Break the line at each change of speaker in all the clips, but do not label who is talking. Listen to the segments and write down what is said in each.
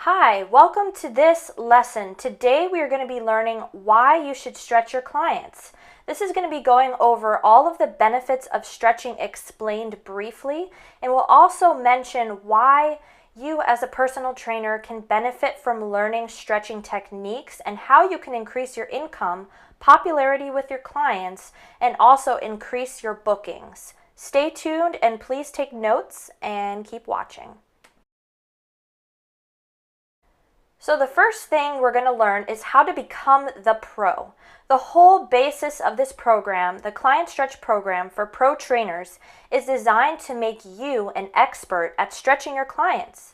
Hi, welcome to this lesson. Today we are going to be learning why you should stretch your clients. This is going to be going over all of the benefits of stretching explained briefly, and we'll also mention why you as a personal trainer can benefit from learning stretching techniques and how you can increase your income, popularity with your clients, and also increase your bookings. Stay tuned and please take notes and keep watching. So the first thing we're going to learn is how to become the pro. The whole basis of this program, the Client Stretch Program for pro trainers, is designed to make you an expert at stretching your clients.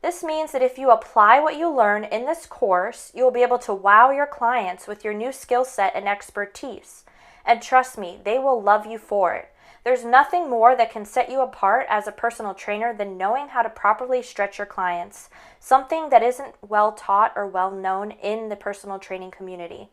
This means that if you apply what you learn in this course, you'll be able to wow your clients with your new skill set and expertise. And trust me, they will love you for it. There's nothing more that can set you apart as a personal trainer than knowing how to properly stretch your clients, something that isn't well taught or well known in the personal training community.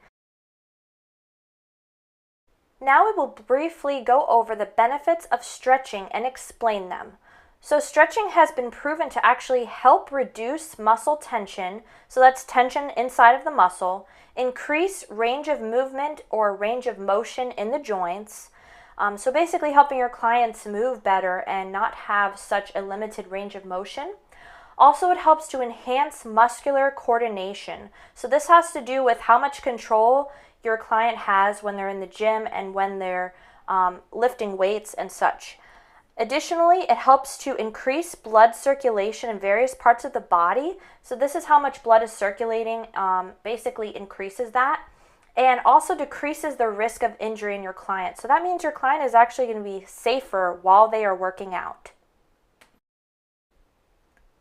Now we will briefly go over the benefits of stretching and explain them. So stretching has been proven to actually help reduce muscle tension, so that's tension inside of the muscle, increase range of movement or range of motion in the joints, so basically helping your clients move better and not have such a limited range of motion. Also, it helps to enhance muscular coordination. So this has to do with how much control your client has when they're in the gym and when they're lifting weights and such. Additionally, it helps to increase blood circulation in various parts of the body. So this is how much blood is circulating, basically increases that. And also decreases the risk of injury in your client. So that means your client is actually going to be safer while they are working out.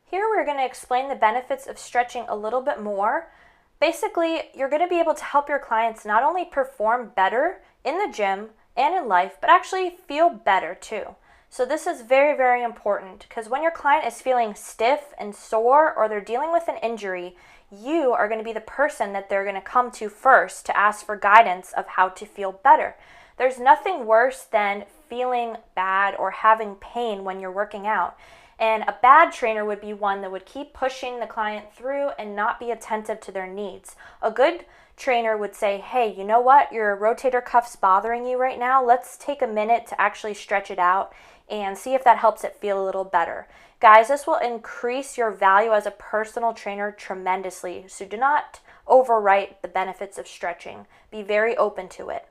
Here we're going to explain the benefits of stretching a little bit more. Basically, you're going to be able to help your clients not only perform better in the gym and in life, but actually feel better too. So this is very, very important because when your client is feeling stiff and sore or they're dealing with an injury, you are going to be the person that they're going to come to first to ask for guidance of how to feel better. There's nothing worse than feeling bad or having pain when you're working out. And a bad trainer would be one that would keep pushing the client through and not be attentive to their needs. A good trainer would say, hey, you know what? Your rotator cuff's bothering you right now. Let's take a minute to actually stretch it out and see if that helps it feel a little better. Guys, this will increase your value as a personal trainer tremendously. So do not overwrite the benefits of stretching. Be very open to it.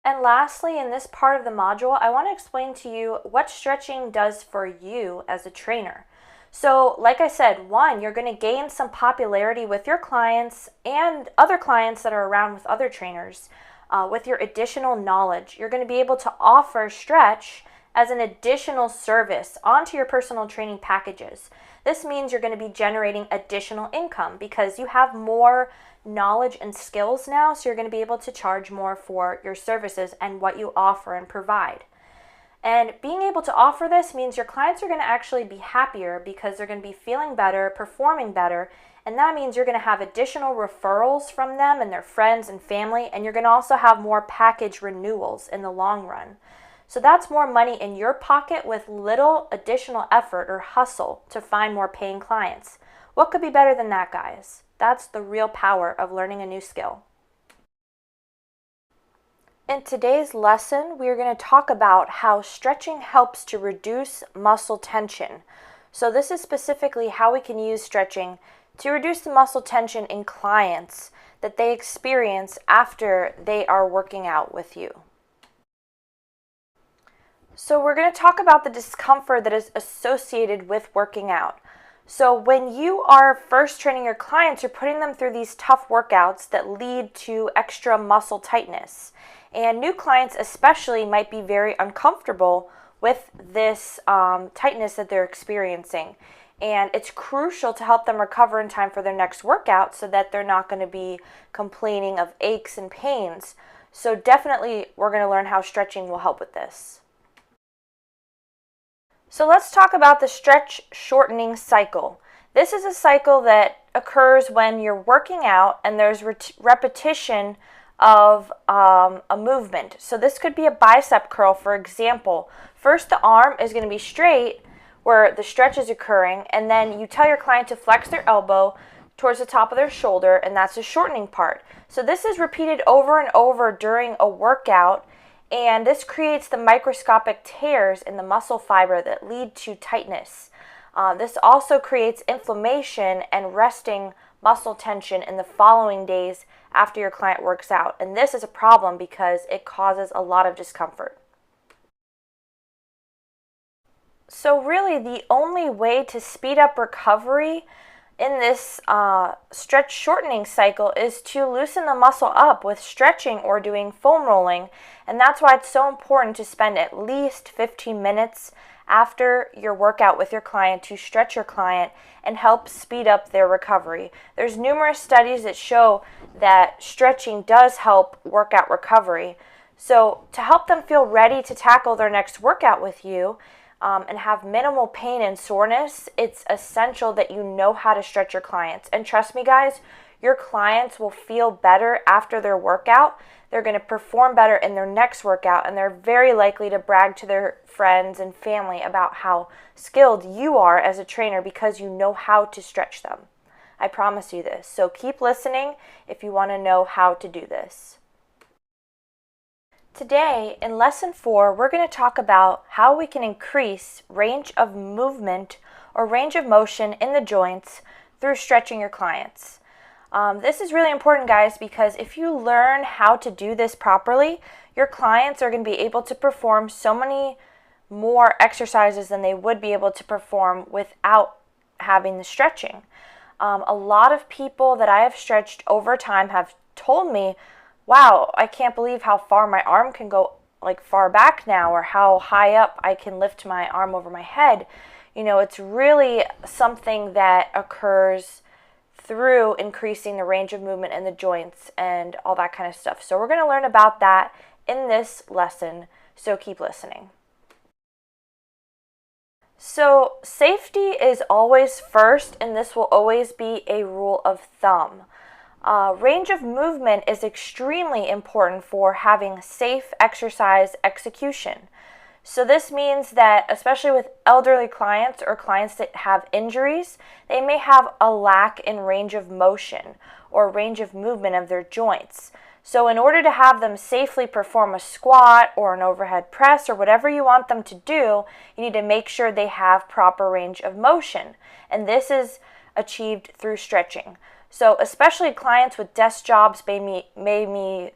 And lastly, in this part of the module, I want to explain to you what stretching does for you as a trainer. So like I said, one, you're going to gain some popularity with your clients and other clients that are around with other trainers. With your additional knowledge, you're going to be able to offer stretch as an additional service onto your personal training packages. This means you're going to be generating additional income because you have more knowledge and skills now, so you're going to be able to charge more for your services and what you offer and provide. And being able to offer this means your clients are going to actually be happier because they're going to be feeling better, performing better, and that means you're going to have additional referrals from them and their friends and family, and you're going to also have more package renewals in the long run. So that's more money in your pocket with little additional effort or hustle to find more paying clients. What could be better than that, guys? That's the real power of learning a new skill. In today's lesson, we are going to talk about how stretching helps to reduce muscle tension. So this is specifically how we can use stretching to reduce the muscle tension in clients that they experience after they are working out with you. So we're going to talk about the discomfort that is associated with working out. So when you are first training your clients, you're putting them through these tough workouts that lead to extra muscle tightness. And new clients especially might be very uncomfortable with this tightness that they're experiencing. And it's crucial to help them recover in time for their next workout so that they're not going to be complaining of aches and pains. So definitely we're going to learn how stretching will help with this. So let's talk about the stretch shortening cycle. This is a cycle that occurs when you're working out and there's repetition of a movement. So this could be a bicep curl, for example. First, the arm is going to be straight where the stretch is occurring, and then you tell your client to flex their elbow towards the top of their shoulder, and that's the shortening part. So this is repeated over and over during a workout, and this creates the microscopic tears in the muscle fiber that lead to tightness. This also creates inflammation and resting muscle tension in the following days after your client works out. And this is a problem because it causes a lot of discomfort. So really the only way to speed up recovery in this stretch shortening cycle is to loosen the muscle up with stretching or doing foam rolling. And that's why it's so important to spend at least 15 minutes after your workout with your client to stretch your client and help speed up their recovery. There's numerous studies that show that stretching does help workout recovery. So to help them feel ready to tackle their next workout with you, and have minimal pain and soreness, it's essential that you know how to stretch your clients. And trust me, guys, your clients will feel better after their workout. They're going to perform better in their next workout, and they're very likely to brag to their friends and family about how skilled you are as a trainer because you know how to stretch them. I promise you this. So keep listening if you want to know how to do this. Today, in Lesson 4, we're going to talk about how we can increase range of movement or range of motion in the joints through stretching your clients. This is really important, guys, because if you learn how to do this properly, your clients are going to be able to perform so many more exercises than they would be able to perform without having the stretching. A lot of people that I have stretched over time have told me, wow, I can't believe how far my arm can go, like far back now, or how high up I can lift my arm over my head. You know, it's really something that occurs through increasing the range of movement in the joints and all that kind of stuff. So we're going to learn about that in this lesson, so keep listening. So safety is always first, and this will always be a rule of thumb. Range of movement is extremely important for having safe exercise execution. So this means that, especially with elderly clients or clients that have injuries, they may have a lack in range of motion or range of movement of their joints. So in order to have them safely perform a squat or an overhead press or whatever you want them to do, you need to make sure they have proper range of motion. And this is achieved through stretching. So especially clients with desk jobs may be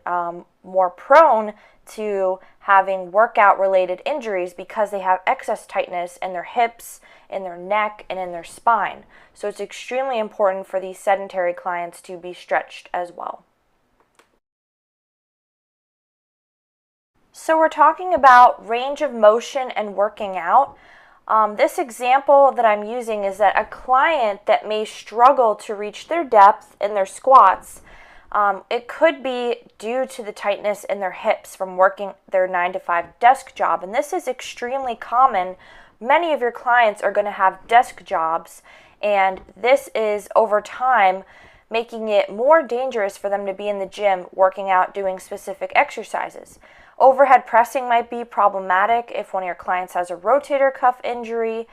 more prone to having workout-related injuries because they have excess tightness in their hips, in their neck, and in their spine. So it's extremely important for these sedentary clients to be stretched as well. So we're talking about range of motion and working out. This example that I'm using is that a client that may struggle to reach their depth in their squats, it could be due to the tightness in their hips from working their 9-to-5 desk job. And this is extremely common. Many of your clients are going to have desk jobs, and this is over time making it more dangerous for them to be in the gym working out, doing specific exercises. Overhead pressing might be problematic if one of your clients has a rotator cuff injury.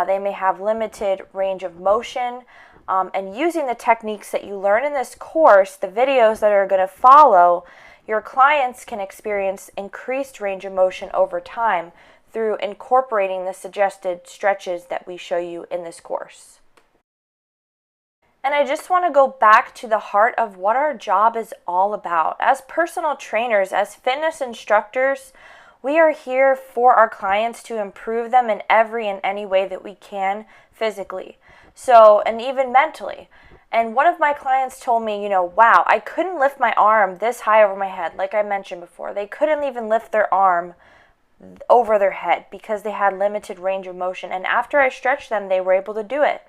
They may have limited range of motion. And using the techniques that you learn in this course, the videos that are going to follow, your clients can experience increased range of motion over time through incorporating the suggested stretches that we show you in this course. And I just want to go back to the heart of what our job is all about. As personal trainers, as fitness instructors, we are here for our clients to improve them in every and any way that we can physically. So, and even mentally. And one of my clients told me, wow, I couldn't lift my arm this high over my head, like I mentioned before. They couldn't even lift their arm over their head because they had limited range of motion. And after I stretched them, they were able to do it.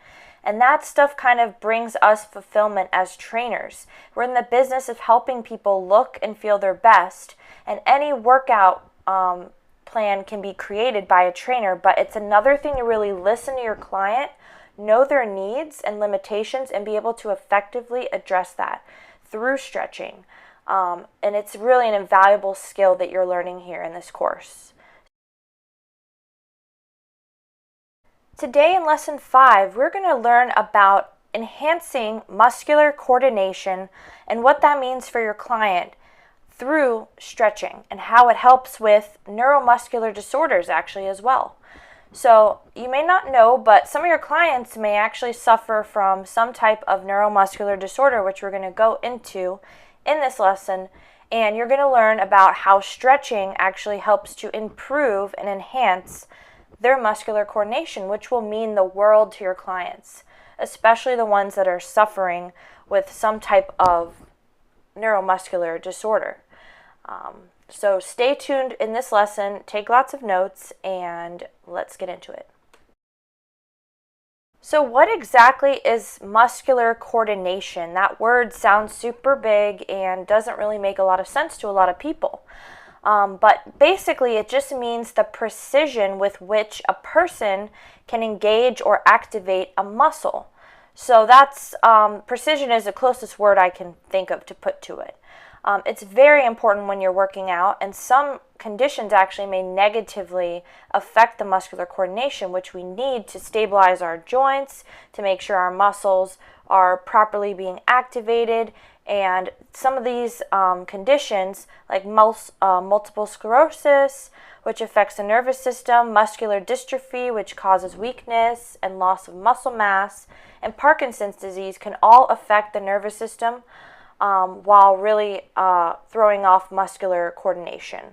And that stuff kind of brings us fulfillment as trainers. We're in the business of helping people look and feel their best. And any workout plan can be created by a trainer, but it's another thing to really listen to your client, know their needs and limitations, and be able to effectively address that through stretching. And it's really an invaluable skill that you're learning here in this course. Today in Lesson 5, we're going to learn about enhancing muscular coordination and what that means for your client through stretching and how it helps with neuromuscular disorders actually as well. So you may not know, but some of your clients may actually suffer from some type of neuromuscular disorder, which we're going to go into in this lesson. And you're going to learn about how stretching actually helps to improve and enhance their muscular coordination, which will mean the world to your clients, especially the ones that are suffering with some type of neuromuscular disorder. So stay tuned in this lesson, take lots of notes, and let's get into it. So what exactly is muscular coordination? That word sounds super big and doesn't really make a lot of sense to a lot of people. But basically it just means the precision with which a person can engage or activate a muscle. So that's precision is the closest word I can think of to put to it. It's very important when you're working out, and some conditions actually may negatively affect the muscular coordination, which we need to stabilize our joints, to make sure our muscles are properly being activated. And some of these conditions, like multiple sclerosis, which affects the nervous system, muscular dystrophy, which causes weakness and loss of muscle mass, and Parkinson's disease can all affect the nervous system while really throwing off muscular coordination.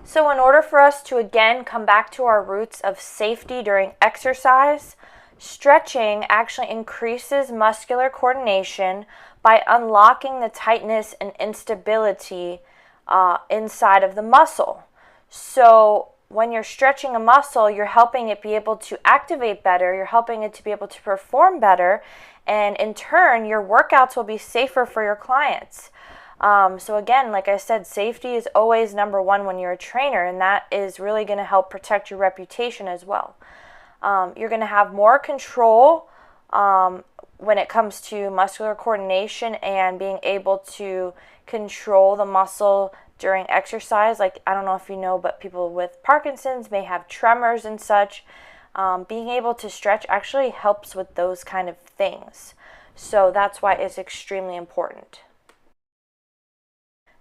So in order for us to again come back to our roots of safety during exercise, stretching actually increases muscular coordination by unlocking the tightness and instability inside of the muscle. So when you're stretching a muscle, you're helping it be able to activate better, you're helping it to be able to perform better, and in turn, your workouts will be safer for your clients. So again, like I said, safety is always number one when you're a trainer, and that is really going to help protect your reputation as well. You're going to have more control when it comes to muscular coordination and being able to control the muscle during exercise. Like, I don't know if you know, but people with Parkinson's may have tremors and such. Being able to stretch actually helps with those kind of things. So that's why it's extremely important.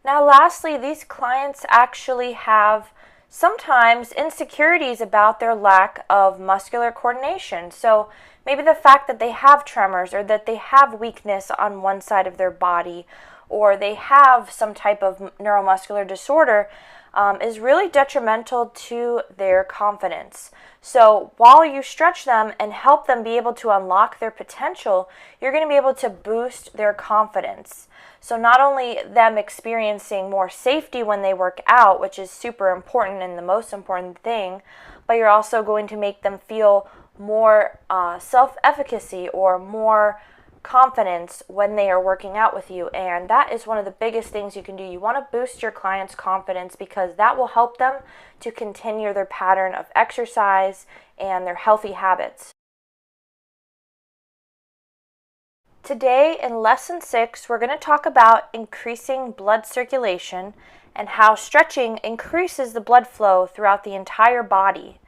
Now lastly, these clients actually have sometimes insecurities about their lack of muscular coordination. So maybe the fact that they have tremors, or that they have weakness on one side of their body, or they have some type of neuromuscular disorder is really detrimental to their confidence. So while you stretch them and help them be able to unlock their potential, you're going to be able to boost their confidence. So not only them experiencing more safety when they work out, which is super important and the most important thing, but you're also going to make them feel more self-efficacy or more confidence when they are working out with you. And that is one of the biggest things you can do. You want to boost your clients' confidence because that will help them to continue their pattern of exercise and their healthy habits. Today in Lesson 6, we're going to talk about increasing blood circulation and how stretching increases the blood flow throughout the entire body.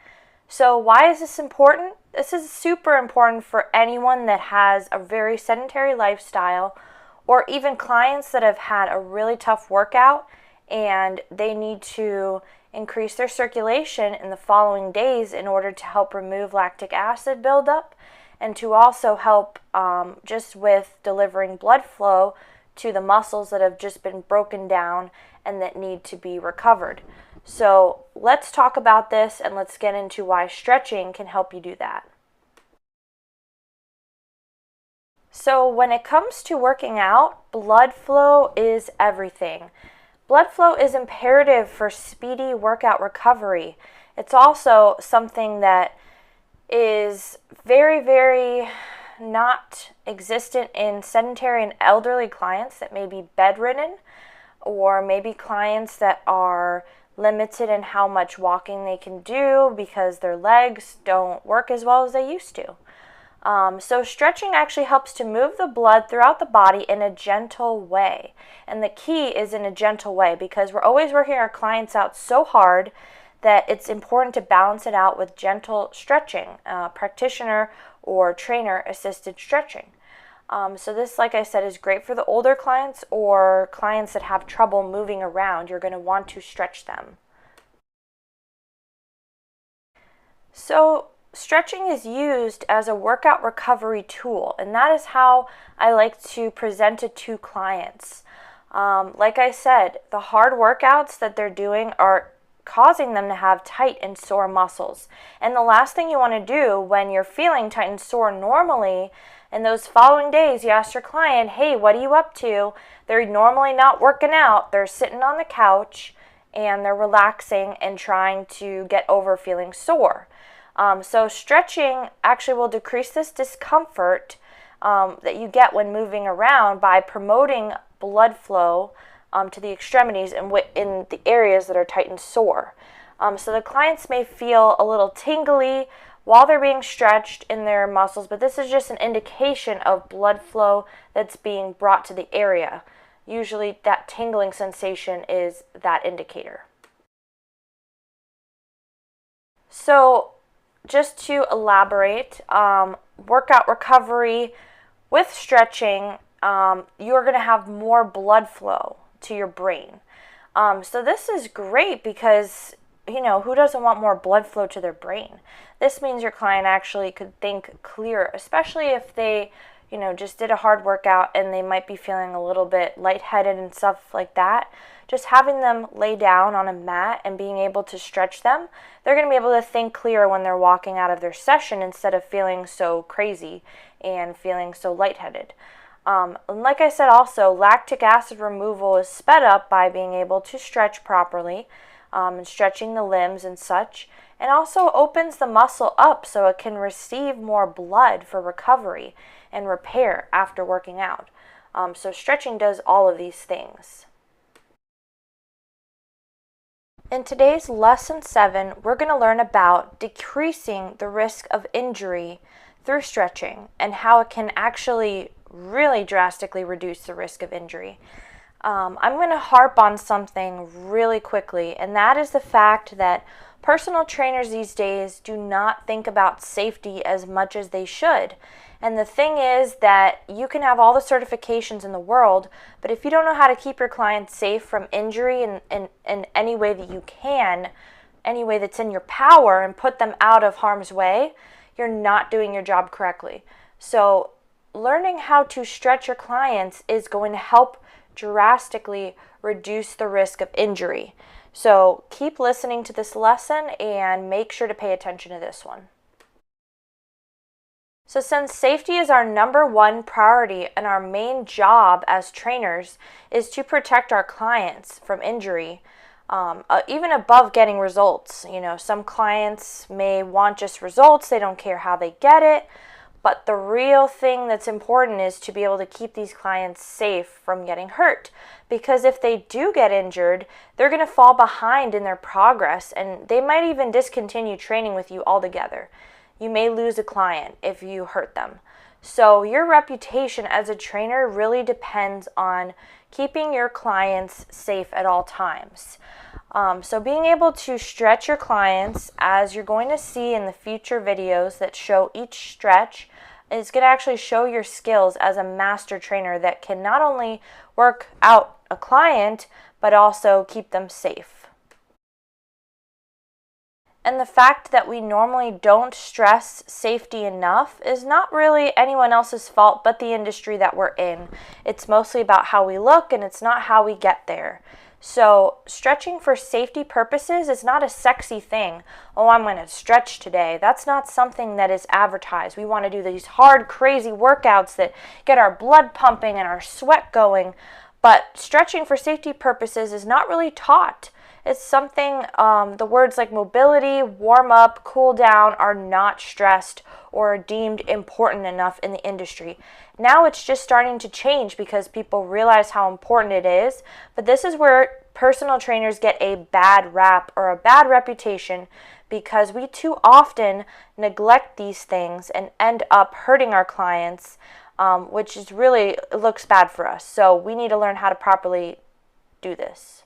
So why is this important? This is super important for anyone that has a very sedentary lifestyle, or even clients that have had a really tough workout and they need to increase their circulation in the following days in order to help remove lactic acid buildup and to also help just with delivering blood flow to the muscles that have just been broken down and that need to be recovered. So let's talk about this and let's get into why stretching can help you do that. So when it comes to working out, blood flow is everything. Blood flow is imperative for speedy workout recovery. It's also something that is very, very not existent in sedentary and elderly clients that may be bedridden, or maybe clients that are limited in how much walking they can do because their legs don't work as well as they used to. So stretching actually helps to move the blood throughout the body in a gentle way. And the key is in a gentle way, because we're always working our clients out so hard that it's important to balance it out with gentle stretching, practitioner or trainer assisted stretching. So this, like I said, is great for the older clients or clients that have trouble moving around. You're going to want to stretch them. So stretching is used as a workout recovery tool, and that is how I like to present it to clients. Like I said, the hard workouts that they're doing are causing them to have tight and sore muscles. And the last thing you want to do when you're feeling tight and sore normally, in those following days, you ask your client, hey, what are you up to? They're normally not working out. They're sitting on the couch and they're relaxing and trying to get over feeling sore. So stretching actually will decrease this discomfort that you get when moving around by promoting blood flow to the extremities and in the areas that are tight and sore. So the clients may feel a little tingly while they're being stretched in their muscles, but this is just an indication of blood flow that's being brought to the area. Usually that tingling sensation is that indicator. So just to elaborate, workout recovery with stretching, you're going to have more blood flow to your brain. So this is great because, who doesn't want more blood flow to their brain? This means your client actually could think clearer, especially if they, just did a hard workout and they might be feeling a little bit lightheaded and stuff like that. Just having them lay down on a mat and being able to stretch them, they're going to be able to think clearer when they're walking out of their session instead of feeling so crazy and feeling so lightheaded. And like I said also, lactic acid removal is sped up by being able to stretch properly and stretching the limbs and such, and also opens the muscle up so it can receive more blood for recovery and repair after working out. So stretching does all of these things. In today's lesson 7, we're going to learn about decreasing the risk of injury through stretching and how it can actually really drastically reduce the risk of injury. I'm going to harp on something really quickly, and that is the fact that personal trainers these days do not think about safety as much as they should. And the thing is that you can have all the certifications in the world, but if you don't know how to keep your clients safe from injury in any way that you can, any way that's in your power, and put them out of harm's way, you're not doing your job correctly. So learning how to stretch your clients is going to help drastically reduce the risk of injury. So keep listening to this lesson and make sure to pay attention to this one. So since safety is our #1 priority and our main job as trainers is to protect our clients from injury, even above getting results. Some clients may want just results, they don't care how they get it, but the real thing that's important is to be able to keep these clients safe from getting hurt. Because if they do get injured, they're going to fall behind in their progress and they might even discontinue training with you altogether. You may lose a client if you hurt them. So your reputation as a trainer really depends on keeping your clients safe at all times. So being able to stretch your clients, as you're going to see in the future videos that show each stretch, is going to actually show your skills as a master trainer that can not only work out a client, but also keep them safe. And the fact that we normally don't stress safety enough is not really anyone else's fault but the industry that we're in. It's mostly about how we look and it's not how we get there. So stretching for safety purposes is not a sexy thing. Oh, I'm going to stretch today. That's not something that is advertised. We want to do these hard, crazy workouts that get our blood pumping and our sweat going. But stretching for safety purposes is not really taught. It's something, the words like mobility, warm up, cool down are not stressed or deemed important enough in the industry. Now it's just starting to change because people realize how important it is, but this is where personal trainers get a bad rap or a bad reputation because we too often neglect these things and end up hurting our clients, which is really looks bad for us. So we need to learn how to properly do this.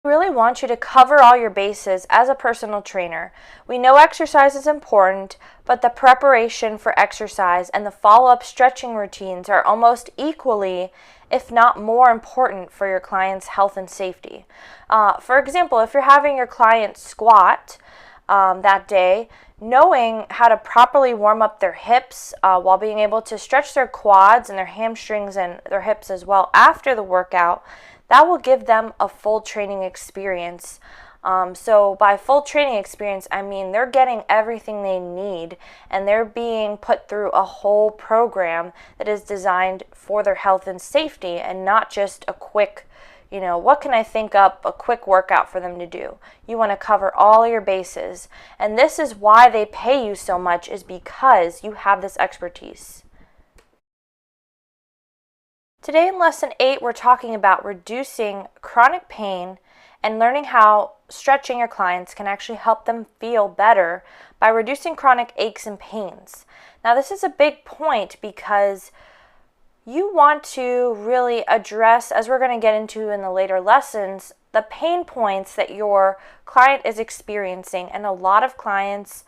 I really want you to cover all your bases as a personal trainer. We know exercise is important, but the preparation for exercise and the follow-up stretching routines are almost equally, if not more important for your client's health and safety. For example, if you're having your client squat that day, knowing how to properly warm up their hips while being able to stretch their quads and their hamstrings and their hips as well after the workout, that will give them a full training experience. So by full training experience, I mean they're getting everything they need and they're being put through a whole program that is designed for their health and safety, and not just a quick, what can I think up, a quick workout for them to do. You want to cover all your bases. And this is why they pay you so much, is because you have this expertise. Today in Lesson 8, we're talking about reducing chronic pain and learning how stretching your clients can actually help them feel better by reducing chronic aches and pains. Now, this is a big point because you want to really address, as we're going to get into in the later lessons, the pain points that your client is experiencing. And a lot of clients,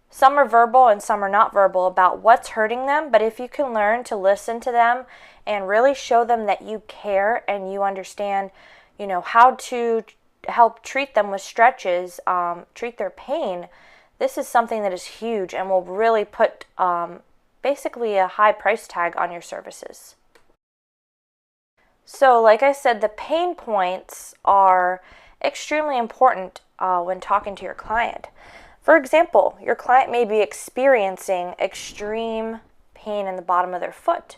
some are verbal and some are not verbal about what's hurting them, but if you can learn to listen to them and really show them that you care and you understand, how to help treat them with stretches, treat their pain, this is something that is huge and will really put basically a high price tag on your services. So like I said, the pain points are extremely important when talking to your client. For example, your client may be experiencing extreme pain in the bottom of their foot,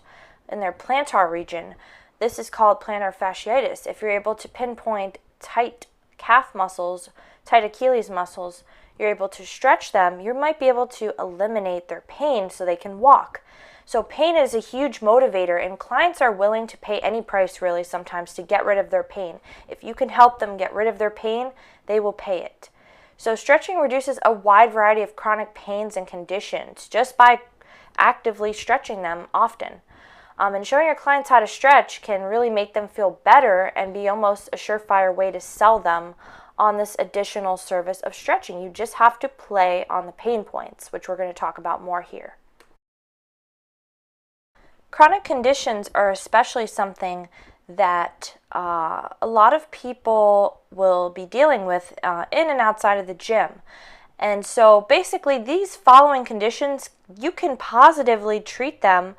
in their plantar region. This is called plantar fasciitis. If you're able to pinpoint tight calf muscles, tight Achilles muscles, you're able to stretch them, you might be able to eliminate their pain so they can walk. So pain is a huge motivator, and clients are willing to pay any price really sometimes to get rid of their pain. If you can help them get rid of their pain, they will pay it. So stretching reduces a wide variety of chronic pains and conditions just by actively stretching them often. And showing your clients how to stretch can really make them feel better and be almost a surefire way to sell them on this additional service of stretching. You just have to play on the pain points, which we're going to talk about more here. Chronic conditions are especially something that a lot of people will be dealing with in and outside of the gym. And so basically these following conditions, you can positively treat them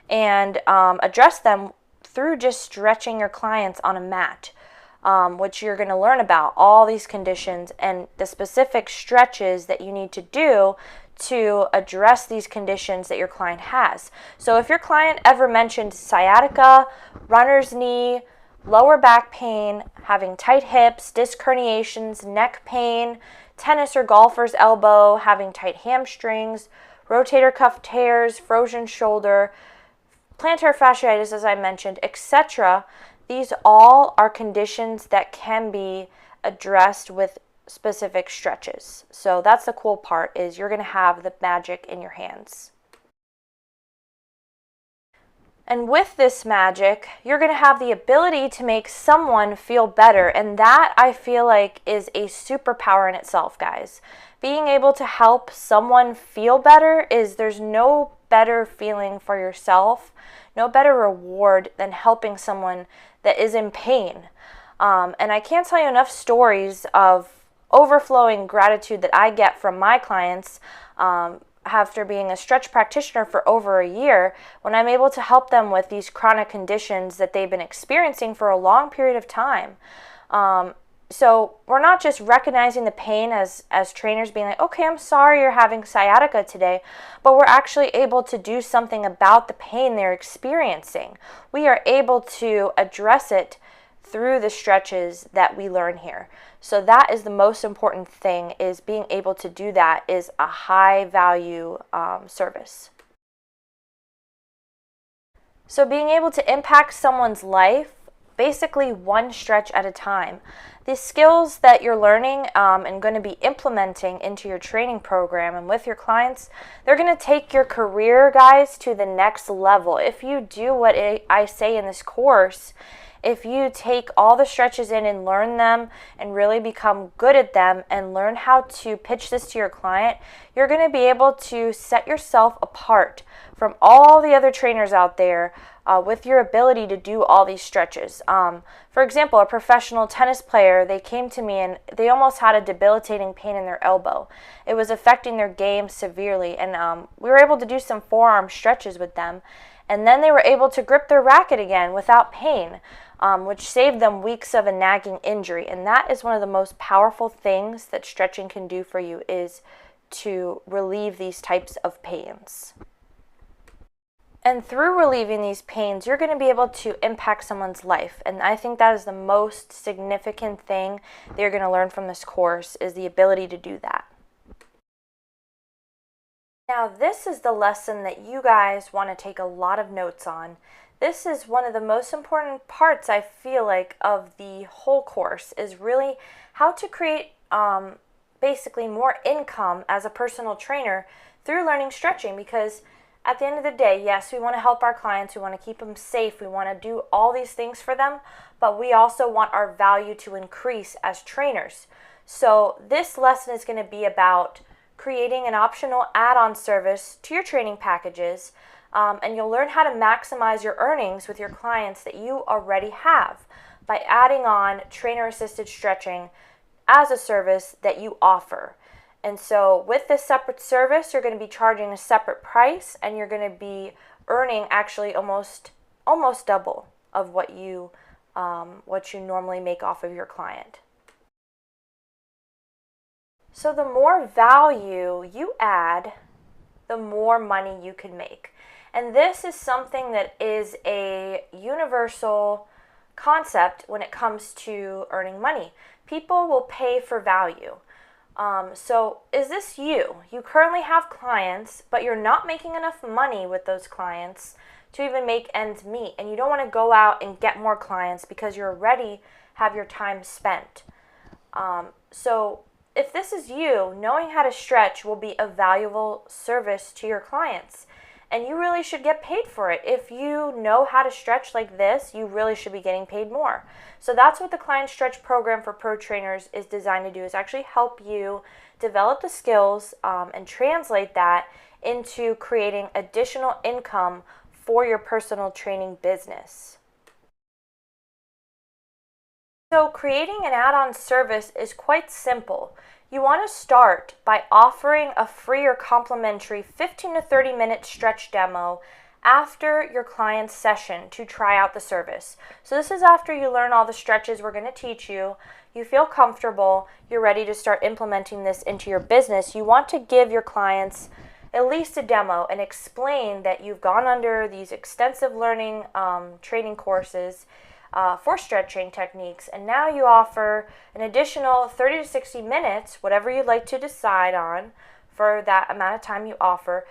and address them through just stretching your clients on a mat, which you're going to learn about all these conditions and the specific stretches that you need to do to address these conditions that your client has. So if your client ever mentioned sciatica, runner's knee, lower back pain, having tight hips, disc herniations, neck pain, tennis or golfer's elbow, having tight hamstrings, rotator cuff tears, frozen shoulder, plantar fasciitis, as I mentioned, etc., these all are conditions that can be addressed with specific stretches. So that's the cool part, is you're going to have the magic in your hands. And with this magic, you're going to have the ability to make someone feel better. And that, I feel like, is a superpower in itself, guys. Being able to help someone feel better there's no better feeling for yourself, no better reward than helping someone that is in pain. And I can't tell you enough stories of overflowing gratitude that I get from my clients after being a stretch practitioner for over a year, when I'm able to help them with these chronic conditions that they've been experiencing for a long period of time. So we're not just recognizing the pain as trainers being like, okay, I'm sorry you're having sciatica today, but we're actually able to do something about the pain they're experiencing. We are able to address it through the stretches that we learn here. So that is the most important thing, is being able to do that is a high value service. So being able to impact someone's life, basically one stretch at a time. The skills that you're learning and going to be implementing into your training program and with your clients, they're going to take your career, guys, to the next level. If you do what I say in this course, if you take all the stretches in and learn them and really become good at them and learn how to pitch this to your client, you're going to be able to set yourself apart from all the other trainers out there with your ability to do all these stretches. For example, a professional tennis player, they came to me and they almost had a debilitating pain in their elbow. It was affecting their game severely, and we were able to do some forearm stretches with them, and then they were able to grip their racket again without pain, which saved them weeks of a nagging injury. And that is one of the most powerful things that stretching can do for you, is to relieve these types of pains. And through relieving these pains, you're going to be able to impact someone's life. And I think that is the most significant thing that you're going to learn from this course, is the ability to do that. Now, this is the lesson that you guys want to take a lot of notes on. This is one of the most important parts, I feel like, of the whole course, is really how to create basically more income as a personal trainer through learning stretching. Because at the end of the day, yes, we want to help our clients, we want to keep them safe, we want to do all these things for them, but we also want our value to increase as trainers. So this lesson is going to be about creating an optional add-on service to your training packages, and you'll learn how to maximize your earnings with your clients that you already have by adding on trainer-assisted stretching as a service that you offer. And so with this separate service, you're going to be charging a separate price, and you're going to be earning actually almost double of what you normally make off of your client. So the more value you add, the more money you can make. And this is something that is a universal concept when it comes to earning money. People will pay for value. So is this you? You currently have clients, but you're not making enough money with those clients to even make ends meet, and you don't want to go out and get more clients because you already have your time spent. So if this is you, knowing how to stretch will be a valuable service to your clients, and you really should get paid for it. If you know how to stretch like this, you really should be getting paid more. So that's what the Client Stretch Program for Pro Trainers is designed to do, is actually help you develop the skills and translate that into creating additional income for your personal training business. So creating an add-on service is quite simple. You want to start by offering a free or complimentary 15 to 30 minute stretch demo after your client's session to try out the service. So this is after you learn all the stretches we're going to teach you, you feel comfortable, you're ready to start implementing this into your business. You want to give your clients at least a demo and explain that you've gone under these extensive learning training courses for stretching techniques, and now you offer an additional 30 to 60 minutes, whatever you'd like to decide on for that amount of time you offer,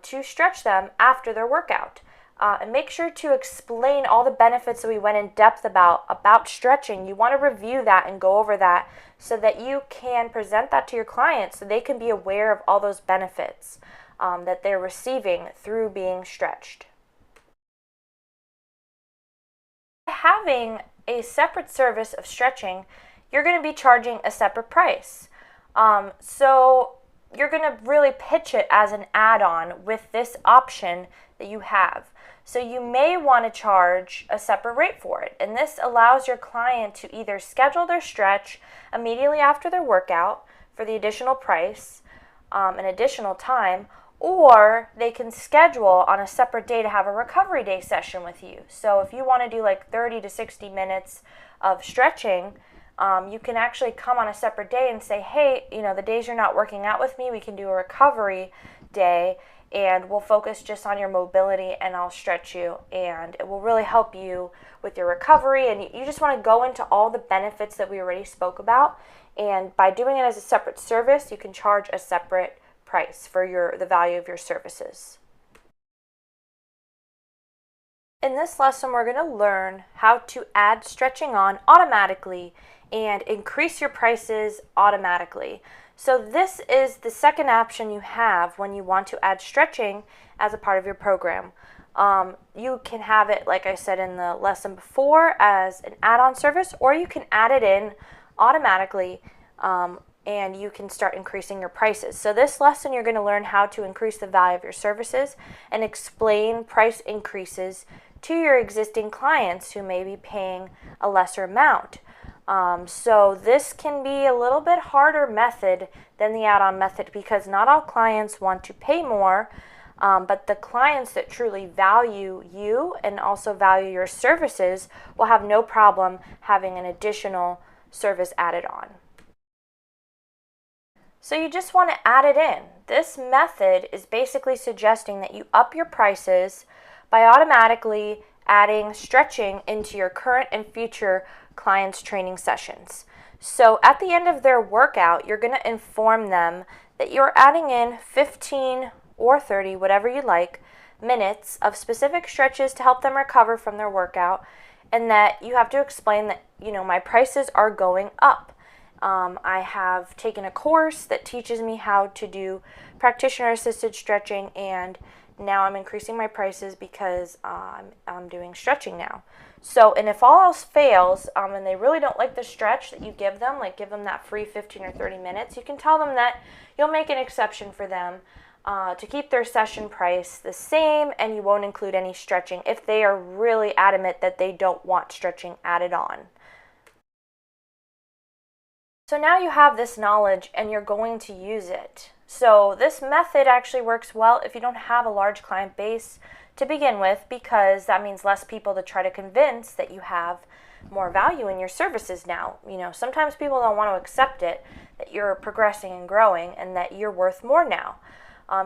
to stretch them after their workout. And make sure to explain all the benefits that we went in depth about stretching. You want to review that and go over that so that you can present that to your clients so they can be aware of all those benefits that they're receiving through being stretched. Having a separate service of stretching, you're going to be charging a separate price. So you're going to really pitch it as an add-on with this option that you have. So you may want to charge a separate rate for it. And this allows your client to either schedule their stretch immediately after their workout for the additional price, an additional time, or they can schedule on a separate day to have a recovery day session with you. So if you want to do like 30 to 60 minutes of stretching, you can actually come on a separate day and say, hey, the days you're not working out with me, we can do a recovery day, and we'll focus just on your mobility, and I'll stretch you, and it will really help you with your recovery. And you just want to go into all the benefits that we already spoke about, and by doing it as a separate service, you can charge a separate price for the value of your services. In this lesson, we're going to learn how to add stretching on automatically and increase your prices automatically. So this is the second option you have when you want to add stretching as a part of your program. You can have it, like I said in the lesson before, as an add-on service, or you can add it in automatically, and you can start increasing your prices. So this lesson, you're going to learn how to increase the value of your services and explain price increases to your existing clients who may be paying a lesser amount. So this can be a little bit harder method than the add-on method, because not all clients want to pay more, but the clients that truly value you and also value your services will have no problem having an additional service added on. So you just want to add it in. This method is basically suggesting that you up your prices by automatically adding stretching into your current and future clients' training sessions. So at the end of their workout, you're going to inform them that you're adding in 15 or 30, whatever you like, minutes of specific stretches to help them recover from their workout, and that you have to explain that, my prices are going up. I have taken a course that teaches me how to do practitioner-assisted stretching, and now I'm increasing my prices because I'm doing stretching now. So, and if all else fails, and they really don't like the stretch that you give them, like give them that free 15 or 30 minutes, you can tell them that you'll make an exception for them to keep their session price the same, and you won't include any stretching if they are really adamant that they don't want stretching added on. So now you have this knowledge and you're going to use it. So this method actually works well if you don't have a large client base to begin with, because that means less people to try to convince that you have more value in your services now. Sometimes people don't want to accept it, that you're progressing and growing and that you're worth more now.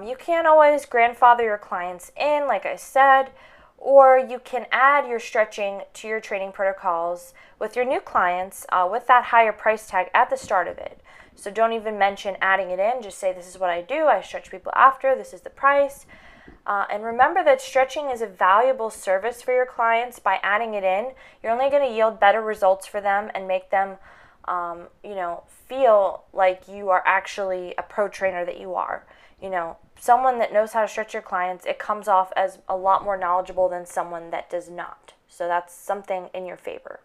You can't always grandfather your clients in, like I said, or you can add your stretching to your training protocols with your new clients with that higher price tag at the start of it. So don't even mention adding it in. Just say, this is what I do. I stretch people after. This is the price. And remember that stretching is a valuable service for your clients. By adding it in, you're only going to yield better results for them and make them feel like you are actually a pro trainer that you are. Someone that knows how to stretch your clients, it comes off as a lot more knowledgeable than someone that does not. So that's something in your favor.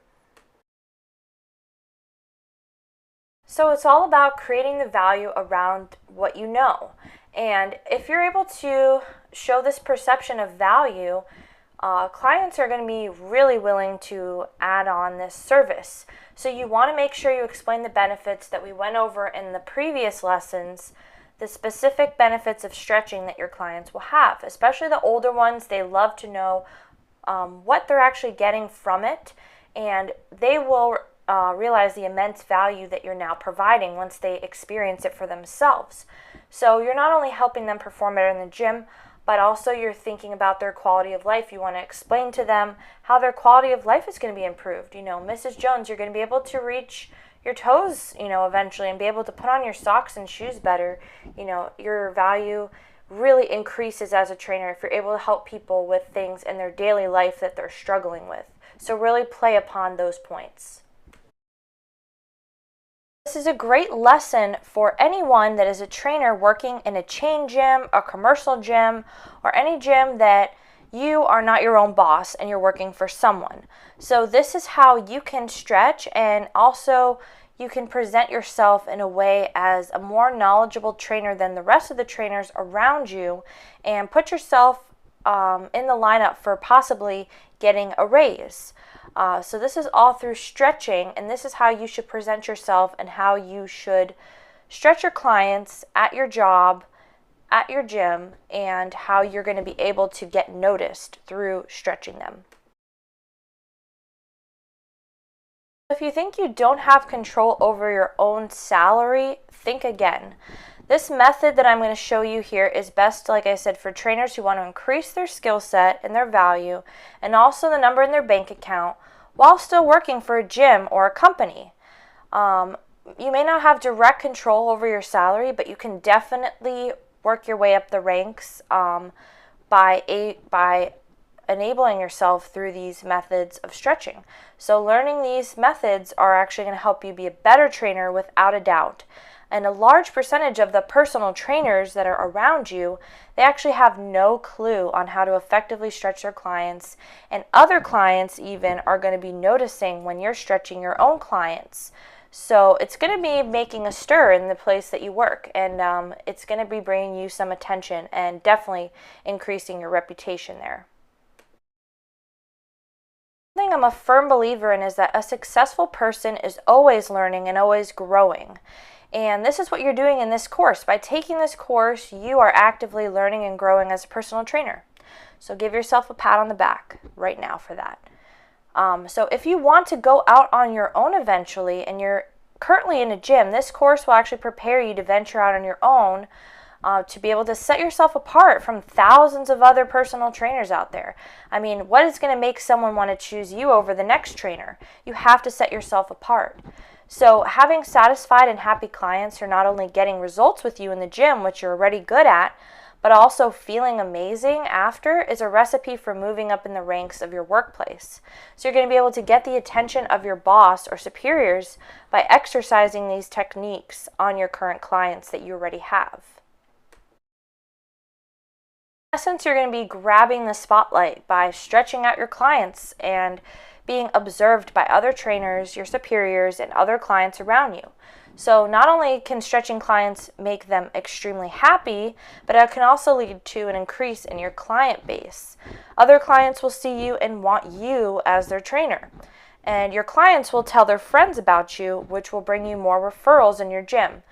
So it's all about creating the value around what you know. And if you're able to show this perception of value, clients are going to be really willing to add on this service. So you want to make sure you explain the benefits that we went over in the previous lessons, the specific benefits of stretching that your clients will have. Especially the older ones, they love to know what they're actually getting from it, and they will realize the immense value that you're now providing once they experience it for themselves. So you're not only helping them perform better in the gym, but also you're thinking about their quality of life. You want to explain to them how their quality of life is going to be improved. Mrs. Jones, you're going to be able to reach your toes, eventually, and be able to put on your socks and shoes better. Your value really increases as a trainer if you're able to help people with things in their daily life that they're struggling with. So really play upon those points. This is a great lesson for anyone that is a trainer working in a chain gym, a commercial gym, or any gym that you are not your own boss and you're working for someone. So this is how you can stretch, and also you can present yourself in a way as a more knowledgeable trainer than the rest of the trainers around you, and put yourself in the lineup for possibly getting a raise. So this is all through stretching, and this is how you should present yourself and how you should stretch your clients at your job, at your gym, and how you're going to be able to get noticed through stretching them. If you think you don't have control over your own salary, think again. This method that I'm going to show you here is best, like I said, for trainers who want to increase their skill set and their value, and also the number in their bank account, while still working for a gym or a company. You may not have direct control over your salary, but you can definitely work your way up the ranks by enabling yourself through these methods of stretching. So learning these methods are actually going to help you be a better trainer without a doubt. And a large percentage of the personal trainers that are around you, they actually have no clue on how to effectively stretch their clients. And other clients even are going to be noticing when you're stretching your own clients. So it's going to be making a stir in the place that you work, and it's going to be bringing you some attention and definitely increasing your reputation there. One thing I'm a firm believer in is that a successful person is always learning and always growing. And this is what you're doing in this course. By taking this course, you are actively learning and growing as a personal trainer. So give yourself a pat on the back right now for that. So if you want to go out on your own eventually and you're currently in a gym, this course will actually prepare you to venture out on your own, to be able to set yourself apart from thousands of other personal trainers out there. I mean, what is going to make someone want to choose you over the next trainer? You have to set yourself apart. So having satisfied and happy clients who are not only getting results with you in the gym, which you're already good at, but also feeling amazing after is a recipe for moving up in the ranks of your workplace. So you're going to be able to get the attention of your boss or superiors by exercising these techniques on your current clients that you already have. In essence, you're going to be grabbing the spotlight by stretching out your clients and being observed by other trainers, your superiors, and other clients around you. So not only can stretching clients make them extremely happy, but it can also lead to an increase in your client base. Other clients will see you and want you as their trainer. And your clients will tell their friends about you, which will bring you more referrals in your gym.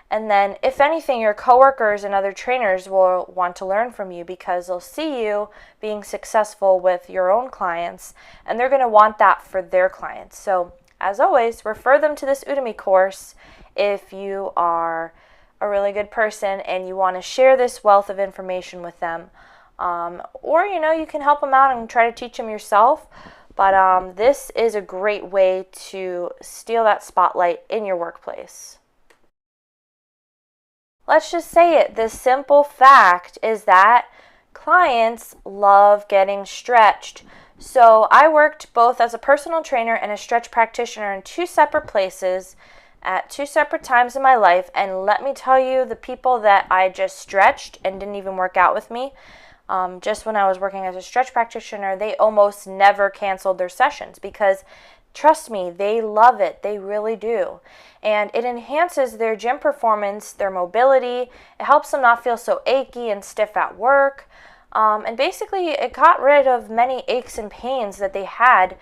And then, if anything, your coworkers and other trainers will want to learn from you because they'll see you being successful with your own clients, and they're going to want that for their clients. So, as always, refer them to this Udemy course if you are a really good person and you want to share this wealth of information with them. Or, you can help them out and try to teach them yourself. But this is a great way to steal that spotlight in your workplace. Let's just say it. The simple fact is that clients love getting stretched. So I worked both as a personal trainer and a stretch practitioner in two separate places at two separate times in my life. And let me tell you, the people that I just stretched and didn't even work out with me, just when I was working as a stretch practitioner, they almost never canceled their sessions because trust me, they love it. They really do. And it enhances their gym performance, their mobility. It helps them not feel so achy and stiff at work. And basically, it got rid of many aches and pains that they had,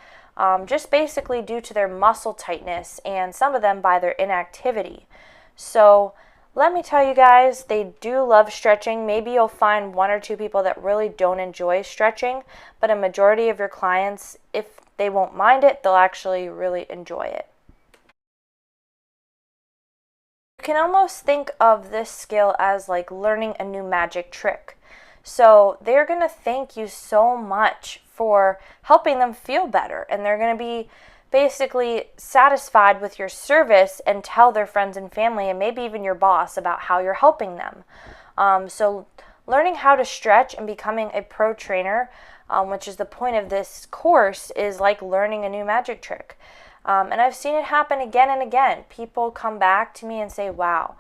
just basically due to their muscle tightness and some of them by their inactivity. So let me tell you guys, they do love stretching. Maybe you'll find one or two people that really don't enjoy stretching, but a majority of your clients, if they won't mind it, they'll actually really enjoy it. You can almost think of this skill as like learning a new magic trick. So they're going to thank you so much for helping them feel better, and they're going to be basically satisfied with your service and tell their friends and family and maybe even your boss about how you're helping them. So learning how to stretch and becoming a pro trainer, which is the point of this course, is like learning a new magic trick. And I've seen it happen again and again. People come back to me and say, wow,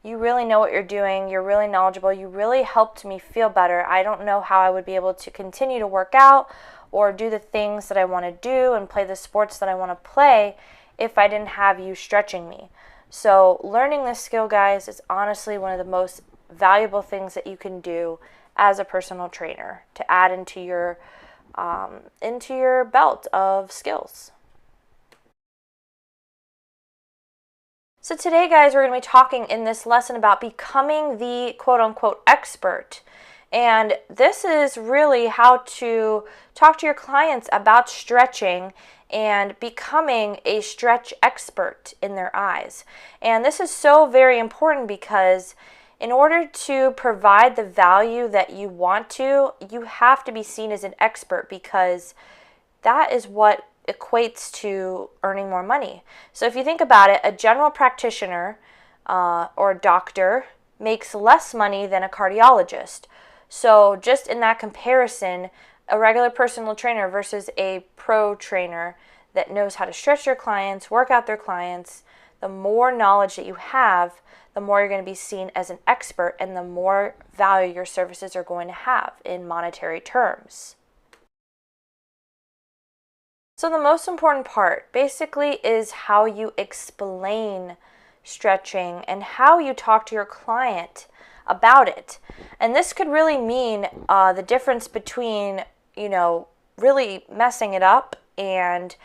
you really know what you're doing. You're really knowledgeable. You really helped me feel better. I don't know how I would be able to continue to work out or do the things that I want to do and play the sports that I want to play if I didn't have you stretching me. So learning this skill, guys, is honestly one of the most valuable things that you can do as a personal trainer to add into your belt of skills. So today, guys, we're going to be talking in this lesson about becoming the quote-unquote expert. And this is really how to talk to your clients about stretching and becoming a stretch expert in their eyes. And this is so very important because in order to provide the value that you want to, you have to be seen as an expert because that is what equates to earning more money. So if you think about it, a general practitioner or a doctor makes less money than a cardiologist. So just in that comparison, a regular personal trainer versus a pro trainer that knows how to stretch their clients, work out their clients, the more knowledge that you have, the more you're going to be seen as an expert and the more value your services are going to have in monetary terms. So the most important part basically is how you explain stretching and how you talk to your client about it. And this could really mean the difference between, really messing it up and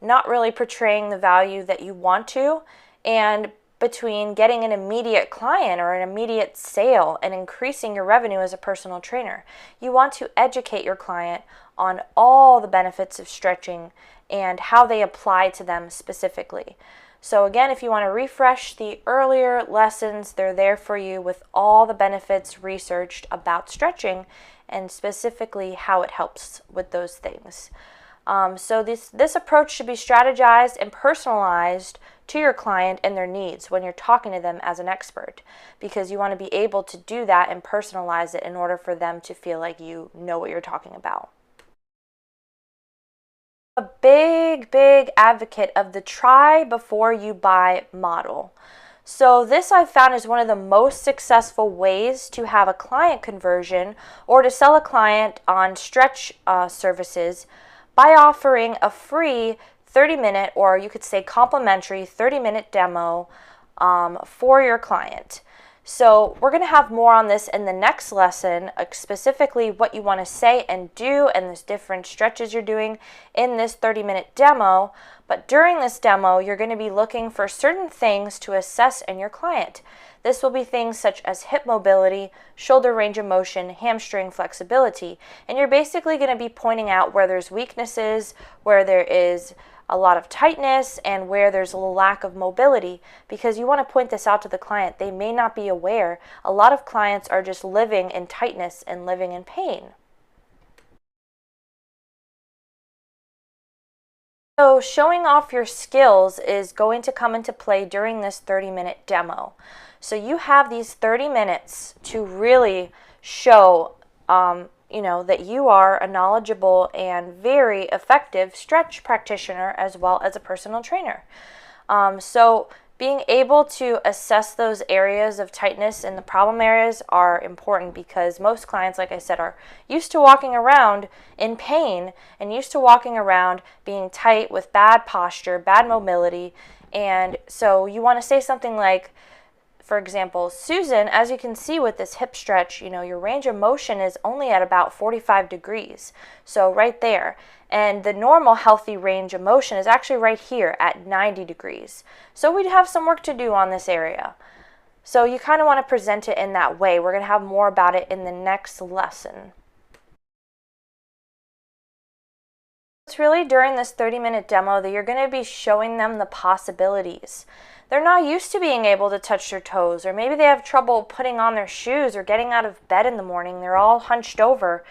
not really portraying the value that you want to, and between getting an immediate client or an immediate sale and increasing your revenue as a personal trainer. You want to educate your client on all the benefits of stretching and how they apply to them specifically. So again, if you want to refresh the earlier lessons, they're there for you with all the benefits researched about stretching and specifically how it helps with those things. So this approach should be strategized and personalized to your client and their needs when you're talking to them as an expert, because you want to be able to do that and personalize it in order for them to feel like you know what you're talking about. A big advocate of the try before you buy model. So this I've found is one of the most successful ways to have a client conversion or to sell a client on stretch services by offering a free 30-minute, or you could say complimentary 30-minute demo for your client. So we're going to have more on this in the next lesson, specifically what you want to say and do and the different stretches you're doing in this 30-minute demo. But during this demo, you're going to be looking for certain things to assess in your client. This will be things such as hip mobility, shoulder range of motion, hamstring flexibility, and you're basically going to be pointing out where there's weaknesses, where there is a lot of tightness, and where there's a lack of mobility, because you want to point this out to the client. They may not be aware. A lot of clients are just living in tightness and living in pain. So showing off your skills is going to come into play during this 30-minute demo. So you have these 30 minutes to really show that you are a knowledgeable and very effective stretch practitioner as well as a personal trainer. So being able to assess those areas of tightness and the problem areas are important, because most clients, like I said, are used to walking around in pain and used to walking around being tight with bad posture, bad mobility. And so you want to say something like, for example, Susan, as you can see with this hip stretch, your range of motion is only at about 45 degrees. So right there. And the normal healthy range of motion is actually right here at 90 degrees. So we'd have some work to do on this area. So you kind of want to present it in that way. We're going to have more about it in the next lesson. It's really during this 30-minute demo that you're going to be showing them the possibilities. They're not used to being able to touch their toes, or maybe they have trouble putting on their shoes or getting out of bed in the morning. They're all hunched over.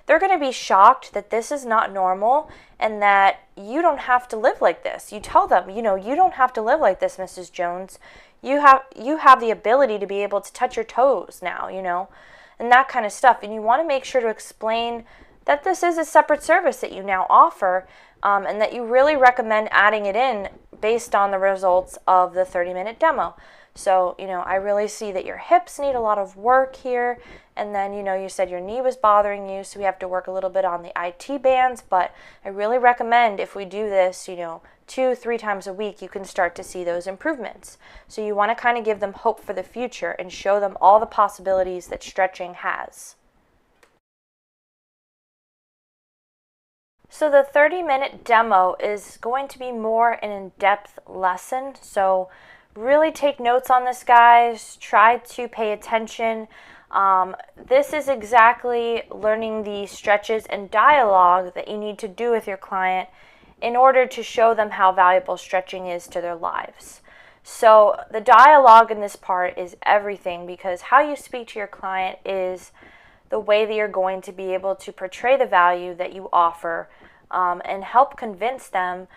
They're going to be shocked that this is not normal and that you don't have to live like this. You tell them, you don't have to live like this, Mrs. Jones. You have the ability to be able to touch your toes now, and that kind of stuff. And you want to make sure to explain that this is a separate service that you now offer, and that you really recommend adding it in based on the results of the 30-minute demo. So, I really see that your hips need a lot of work here, and then, you said your knee was bothering you, so we have to work a little bit on the IT bands, but I really recommend if we do this, 2-3 times a week, you can start to see those improvements. So you want to kind of give them hope for the future and show them all the possibilities that stretching has. So the 30-minute demo is going to be more an in-depth lesson. So really take notes on this, guys. Try to pay attention. This is exactly learning the stretches and dialogue that you need to do with your client in order to show them how valuable stretching is to their lives. So the dialogue in this part is everything, because how you speak to your client is the way that you're going to be able to portray the value that you offer, and help convince them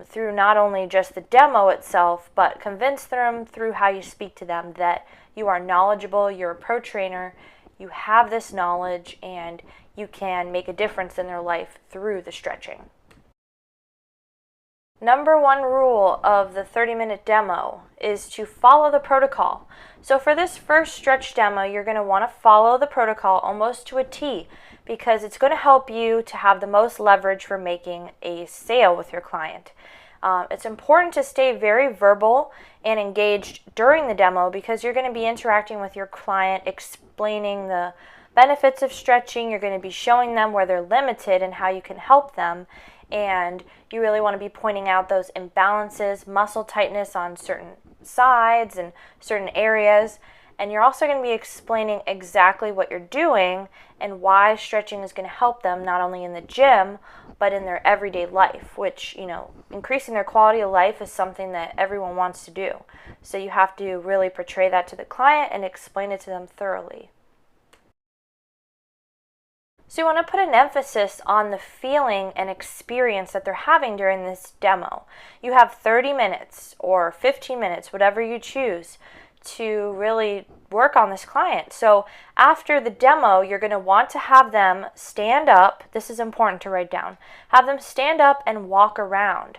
through not only just the demo itself, but convince them through how you speak to them that you are knowledgeable, you're a pro trainer, you have this knowledge, and you can make a difference in their life through the stretching. Number one rule of the 30-minute demo is to follow the protocol. So for this first stretch demo, you're going to want to follow the protocol almost to a T, because it's going to help you to have the most leverage for making a sale with your client. It's important to stay very verbal and engaged during the demo, because you're going to be interacting with your client, explaining the benefits of stretching. You're going to be showing them where they're limited and how you can help them. And you really want to be pointing out those imbalances, muscle tightness on certain sides and certain areas. And you're also going to be explaining exactly what you're doing and why stretching is going to help them, not only in the gym, but in their everyday life, which, increasing their quality of life is something that everyone wants to do. So you have to really portray that to the client and explain it to them thoroughly. So you want to put an emphasis on the feeling and experience that they're having during this demo. You have 30 minutes or 15 minutes, whatever you choose, to really work on this client. So after the demo, you're going to want to have them stand up. This is important to write down. Have them stand up and walk around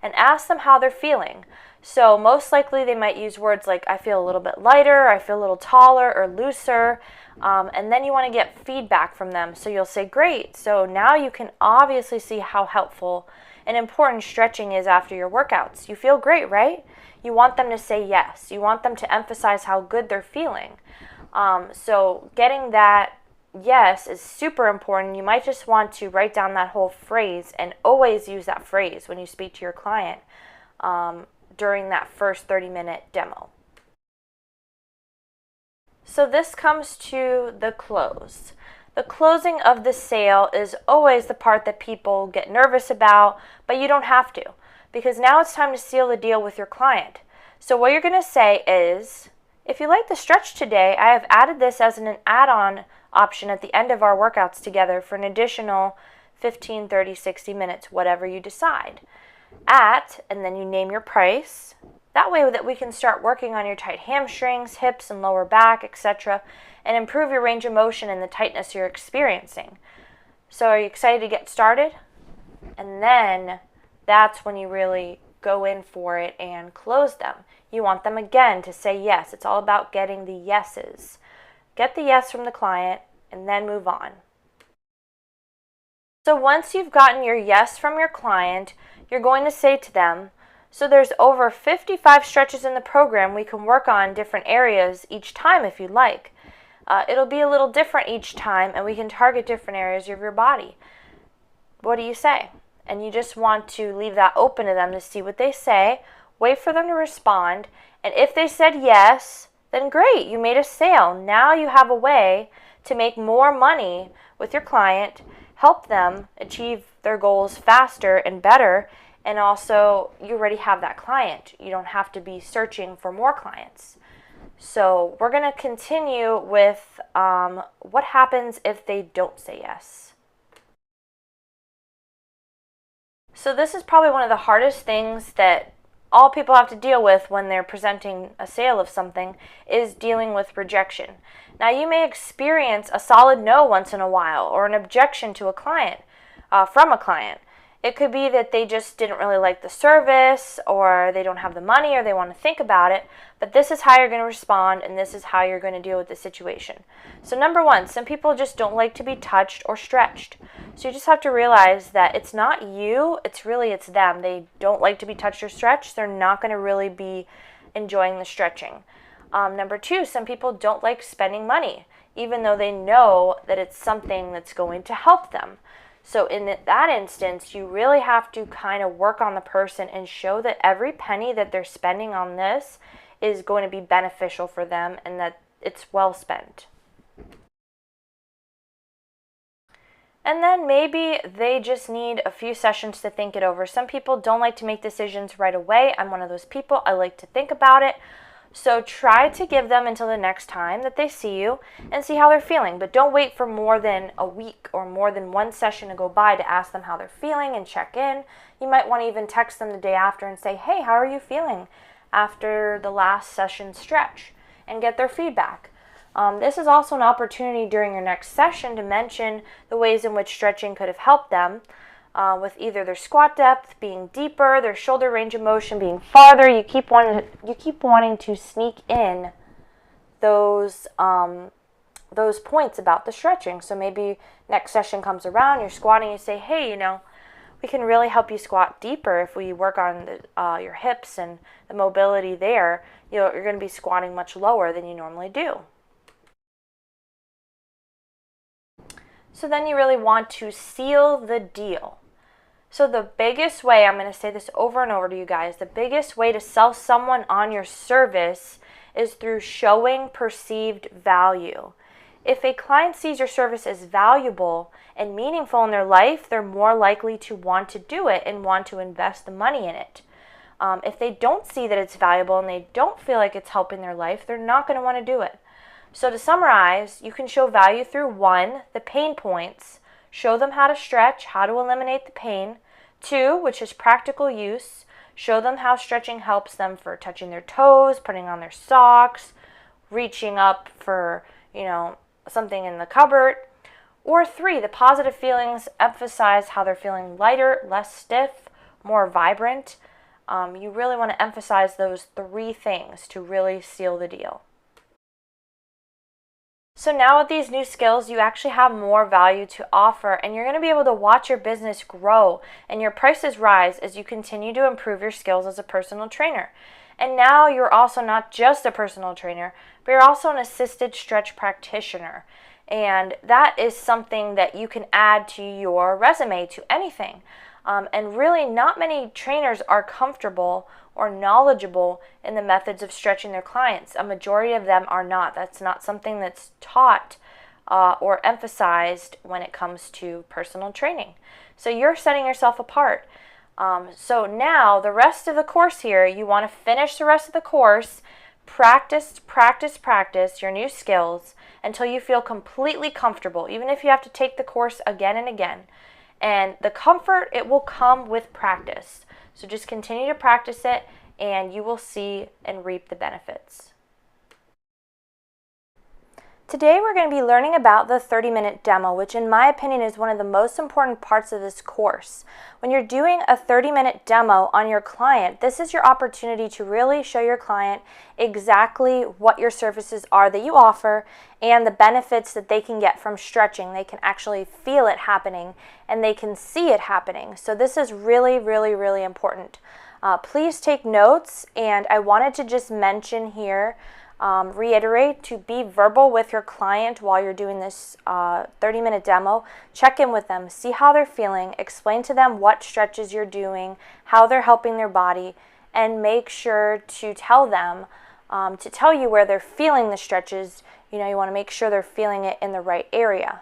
and ask them how they're feeling. So most likely they might use words like, I feel a little bit lighter, I feel a little taller or looser. And then you want to get feedback from them. So you'll say, great. So now you can obviously see how helpful and important stretching is after your workouts. You feel great, right? You want them to say yes. You want them to emphasize how good they're feeling. So getting that yes is super important. You might just want to write down that whole phrase and always use that phrase when you speak to your client during that first 30-minute demo. So this comes to the close. The closing of the sale is always the part that people get nervous about, but you don't have to, because now it's time to seal the deal with your client. So what you're going to say is, if you like the stretch today, I have added this as an add-on option at the end of our workouts together for an additional 15, 30, 60 minutes, whatever you decide. And then you name your price. That way that we can start working on your tight hamstrings, hips, and lower back, etc., and improve your range of motion and the tightness you're experiencing. So are you excited to get started? And then that's when you really go in for it and close them. You want them again to say yes. It's all about getting the yeses. Get the yes from the client and then move on. So once you've gotten your yes from your client, you're going to say to them, so there's over 55 stretches in the program. We can work on different areas each time if you'd like. It'll be a little different each time, and we can target different areas of your body. What do you say? And you just want to leave that open to them to see what they say, wait for them to respond, and if they said yes, then great, you made a sale. Now you have a way to make more money with your client, help them achieve their goals faster and better, and also you already have that client. You don't have to be searching for more clients. So we're going to continue with what happens if they don't say yes. So this is probably one of the hardest things that all people have to deal with when they're presenting a sale of something, is dealing with rejection. Now you may experience a solid no once in a while, or an objection to a client, from a client. It could be that they just didn't really like the service, or they don't have the money, or they want to think about it. But this is how you're going to respond, and this is how you're going to deal with the situation. So number one, some people just don't like to be touched or stretched. So you just have to realize that it's not you, it's them. They don't like to be touched or stretched. They're not going to really be enjoying the stretching. Number two, some people don't like spending money, even though they know that it's something that's going to help them. So in that instance, you really have to kind of work on the person and show that every penny that they're spending on this is going to be beneficial for them and that it's well spent. And then maybe they just need a few sessions to think it over. Some people don't like to make decisions right away. I'm one of those people. I like to think about it. So try to give them until the next time that they see you and see how they're feeling. But don't wait for more than a week or more than one session to go by to ask them how they're feeling and check in. You might want to even text them the day after and say, hey, how are you feeling after the last session stretch? And get their feedback. This is also an opportunity during your next session to mention the ways in which stretching could have helped them. with either their squat depth being deeper, their shoulder range of motion being farther. You keep wanting to sneak in those points about the stretching. So maybe next session comes around, you're squatting, you say, hey, we can really help you squat deeper if we work on your hips and the mobility there. You're going to be squatting much lower than you normally do. So then you really want to seal the deal. So the biggest way, I'm going to say this over and over to you guys, the biggest way to sell someone on your service is through showing perceived value. If a client sees your service as valuable and meaningful in their life, they're more likely to want to do it and want to invest the money in it. If they don't see that it's valuable and they don't feel like it's helping their life, they're not going to want to do it. So to summarize, you can show value through 1, the pain points. Show them how to stretch, how to eliminate the pain. 2, which is practical use. Show them how stretching helps them for touching their toes, putting on their socks, reaching up for, something in the cupboard. Or 3, the positive feelings. Emphasize how they're feeling lighter, less stiff, more vibrant. You really want to emphasize those 3 things to really seal the deal. So now with these new skills, you actually have more value to offer, and you're going to be able to watch your business grow and your prices rise as you continue to improve your skills as a personal trainer. And now you're also not just a personal trainer, but you're also an assisted stretch practitioner. And that is something that you can add to your resume, to anything. And really not many trainers are comfortable or knowledgeable in the methods of stretching their clients. A majority of them are not. That's not something that's taught or emphasized when it comes to personal training. So you're setting yourself apart. So now the rest of the course here, you want to finish the rest of the course, practice your new skills until you feel completely comfortable, even if you have to take the course again and again. And the comfort, it will come with practice. So just continue to practice it and you will see and reap the benefits. Today we're going to be learning about the 30-minute demo, which in my opinion is one of the most important parts of this course. When you're doing a 30-minute demo on your client, this is your opportunity to really show your client exactly what your services are that you offer and the benefits that they can get from stretching. They can actually feel it happening and they can see it happening. So this is really, really, really important. Please take notes, and I wanted to just mention here, reiterate to be verbal with your client while you're doing this 30-minute demo. Check in with them, see how they're feeling, explain to them what stretches you're doing, how they're helping their body, and make sure to tell them, to tell you where they're feeling the stretches. You want to make sure they're feeling it in the right area.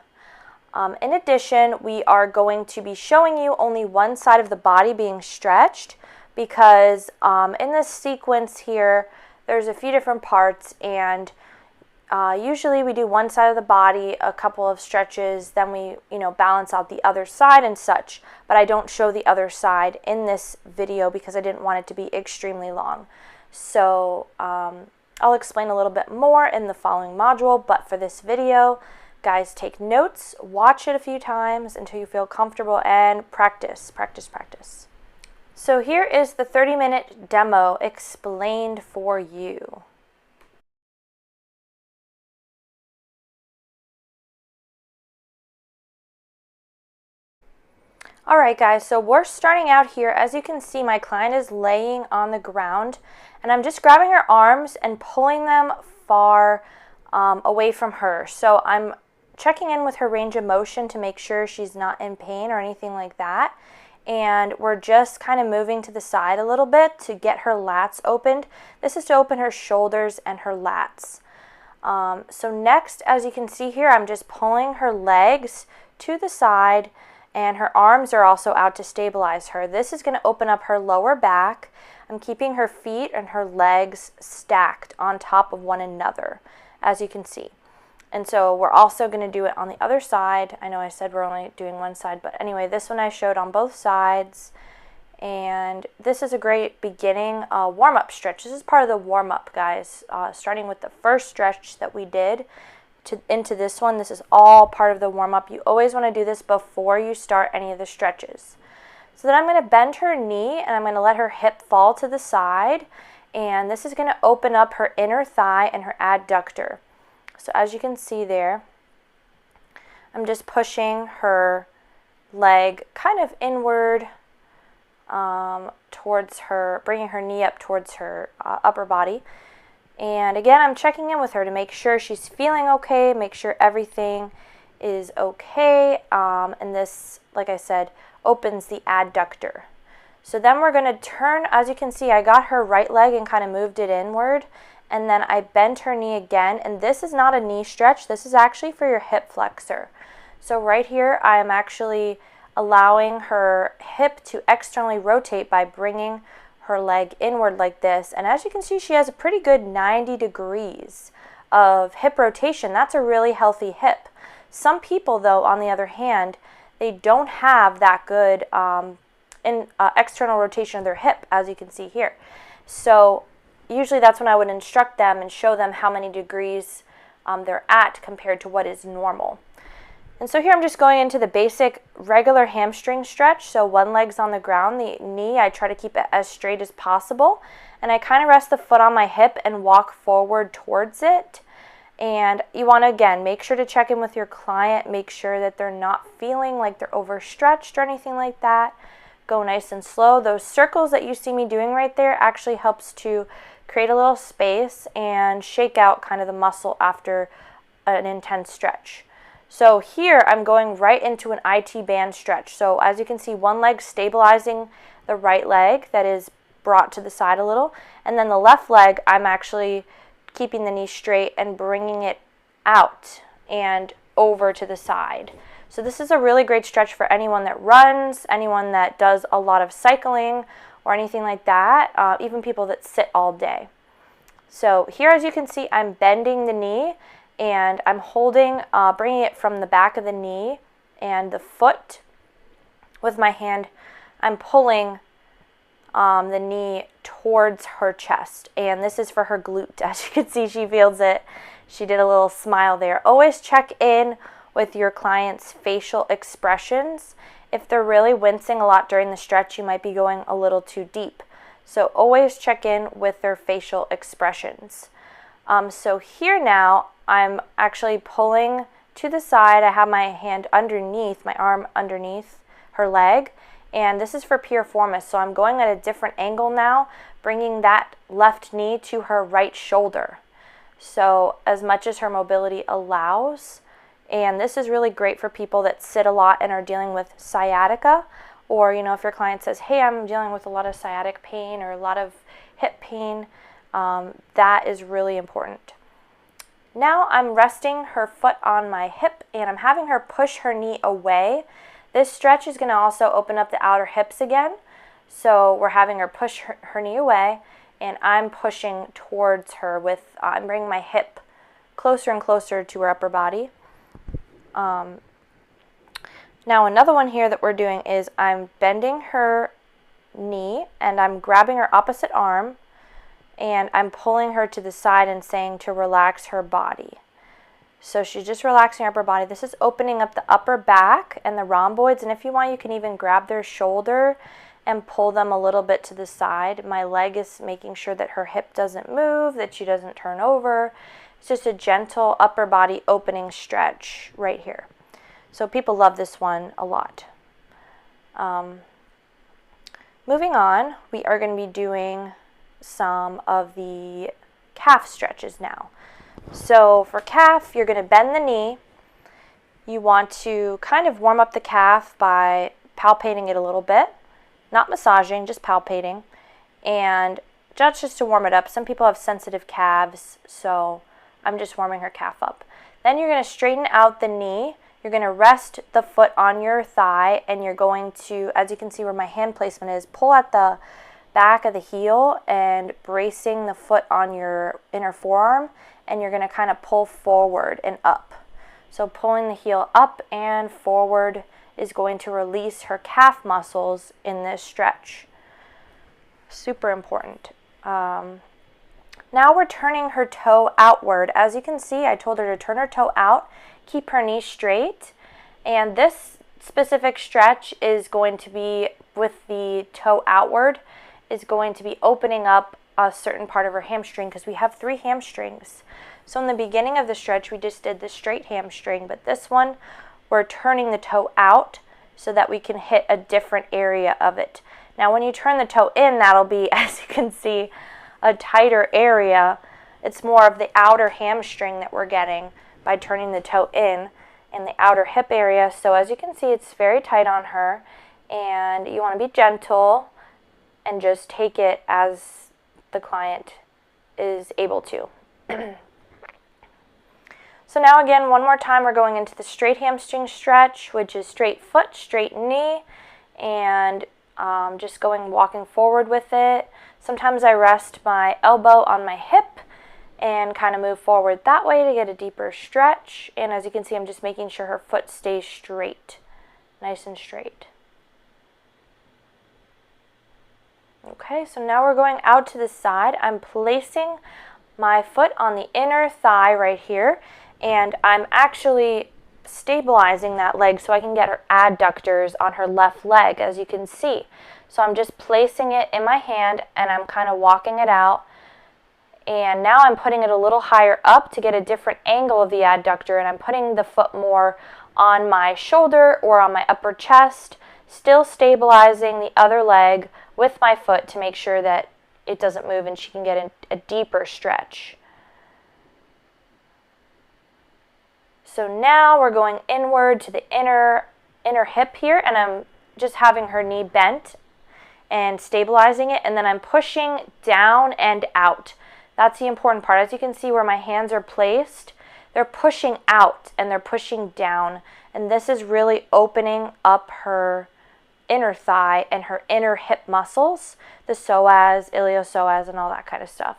In addition, we are going to be showing you only one side of the body being stretched because in this sequence here, there's a few different parts, and usually we do one side of the body, a couple of stretches, then we balance out the other side and such. But I don't show the other side in this video because I didn't want it to be extremely long. So I'll explain a little bit more in the following module, but for this video, guys, take notes, watch it a few times until you feel comfortable, and practice. So here is the 30-minute demo explained for you. Alright guys, so we're starting out here. As you can see, my client is laying on the ground, and I'm just grabbing her arms and pulling them far away from her. So I'm checking in with her range of motion to make sure she's not in pain or anything like that. And we're just kind of moving to the side a little bit to get her lats opened. This is to open her shoulders and her lats. So next, as you can see here, I'm just pulling her legs to the side, and her arms are also out to stabilize her. This is going to open up her lower back. I'm keeping her feet and her legs stacked on top of one another, as you can see. And so we're also going to do it on the other side. I know I said we're only doing one side, but anyway, this one I showed on both sides. And this is a great beginning warm-up stretch. This is part of the warm-up, guys, starting with the first stretch that we did into this one. This is all part of the warm-up. You always want to do this before you start any of the stretches. So then I'm going to bend her knee and I'm going to let her hip fall to the side, and this is going to open up her inner thigh and her adductor. So as you can see there, I'm just pushing her leg kind of inward towards her, bringing her knee up towards her upper body. And again, I'm checking in with her to make sure she's feeling okay, make sure everything is okay. And this, like I said, opens the adductor. So then we're going to turn. As you can see, I got her right leg and kind of moved it inward, and then I bent her knee again. And this is not a knee stretch. This is actually for your hip flexor. So right here, I am actually allowing her hip to externally rotate by bringing her leg inward like this. And as you can see, she has a pretty good 90 degrees of hip rotation. That's a really healthy hip. Some people, though, on the other hand, they don't have that good external rotation of their hip, as you can see here. So usually that's when I would instruct them and show them how many degrees they're at compared to what is normal. And so here I'm just going into the basic regular hamstring stretch. So one leg's on the ground, the knee, I try to keep it as straight as possible. And I kind of rest the foot on my hip and walk forward towards it. And you want to, again, make sure to check in with your client, make sure that they're not feeling like they're overstretched or anything like that. Go nice and slow. Those circles that you see me doing right there actually helps to create a little space and shake out kind of the muscle after an intense stretch. So here I'm going right into an IT band stretch. So as you can see, one leg stabilizing the right leg that is brought to the side a little, and then the left leg I'm actually keeping the knee straight and bringing it out and over to the side. So this is a really great stretch for anyone that runs, anyone that does a lot of cycling or anything like that, even people that sit all day. So here, as you can see, I'm bending the knee and I'm holding, bringing it from the back of the knee and the foot with my hand. I'm pulling the knee towards her chest, and this is for her glute. As you can see, she feels it. She did a little smile there. Always check in with your client's facial expressions. If they're really wincing a lot during the stretch, you might be going a little too deep. So always check in with their facial expressions. So here now, I'm actually pulling to the side. I have my hand underneath, my arm underneath her leg, and this is for piriformis. So I'm going at a different angle now, bringing that left knee to her right shoulder. So as much as her mobility allows. And this is really great for people that sit a lot and are dealing with sciatica, or, you know, if your client says, hey, I'm dealing with a lot of sciatic pain or a lot of hip pain, that is really important. Now I'm resting her foot on my hip and I'm having her push her knee away. This stretch is going to also open up the outer hips again. So we're having her push her knee away, and I'm pushing towards her with, I'm bringing my hip closer and closer to her upper body. Now another one here that we're doing is I'm bending her knee and I'm grabbing her opposite arm and I'm pulling her to the side and saying to relax her body. So she's just relaxing her upper body. This is opening up the upper back and the rhomboids, and if you want, you can even grab their shoulder and pull them a little bit to the side. My leg is making sure that her hip doesn't move, that she doesn't turn over. It's just a gentle upper body opening stretch right here. So people love this one a lot. Moving on, we are going to be doing some of the calf stretches now. So for calf, you're going to bend the knee. You want to kind of warm up the calf by palpating it a little bit. Not massaging, just palpating. And just to warm it up. Some people have sensitive calves, so I'm just warming her calf up. Then you're going to straighten out the knee. You're going to rest the foot on your thigh, and you're going to, as you can see where my hand placement is, pull at the back of the heel and bracing the foot on your inner forearm, and you're going to kind of pull forward and up. So pulling the heel up and forward is going to release her calf muscles in this stretch. Super important. Now Now we're turning her toe outward. As you can see, I told her to turn her toe out, keep her knee straight, and this specific stretch is going to be, with the toe outward, is going to be opening up a certain part of her hamstring because we have 3 hamstrings. So in the beginning of the stretch, we just did the straight hamstring, but this one, we're turning the toe out so that we can hit a different area of it. Now when you turn the toe in, that'll be, as you can see, a tighter area. It's more of the outer hamstring that we're getting by turning the toe in the outer hip area. So as you can see, it's very tight on her, and you want to be gentle and just take it as the client is able to. So now again, one more time, we're going into the straight hamstring stretch, which is straight foot, straight knee, and just walking forward with it. Sometimes I rest my elbow on my hip and kind of move forward that way to get a deeper stretch. And as you can see, I'm just making sure her foot stays straight, nice and straight. Okay, so now we're going out to the side. I'm placing my foot on the inner thigh right here, and I'm actually stabilizing that leg so I can get her adductors on her left leg, as you can see. So I'm just placing it in my hand and I'm kind of walking it out. And now I'm putting it a little higher up to get a different angle of the adductor, and I'm putting the foot more on my shoulder or on my upper chest, still stabilizing the other leg with my foot to make sure that it doesn't move and she can get a deeper stretch. So now we're going inward to the inner hip here, and I'm just having her knee bent and stabilizing it, and then I'm pushing down and out. That's the important part. As you can see where my hands are placed, they're pushing out and they're pushing down, and this is really opening up her inner thigh and her inner hip muscles, the psoas, iliopsoas, and all that kind of stuff.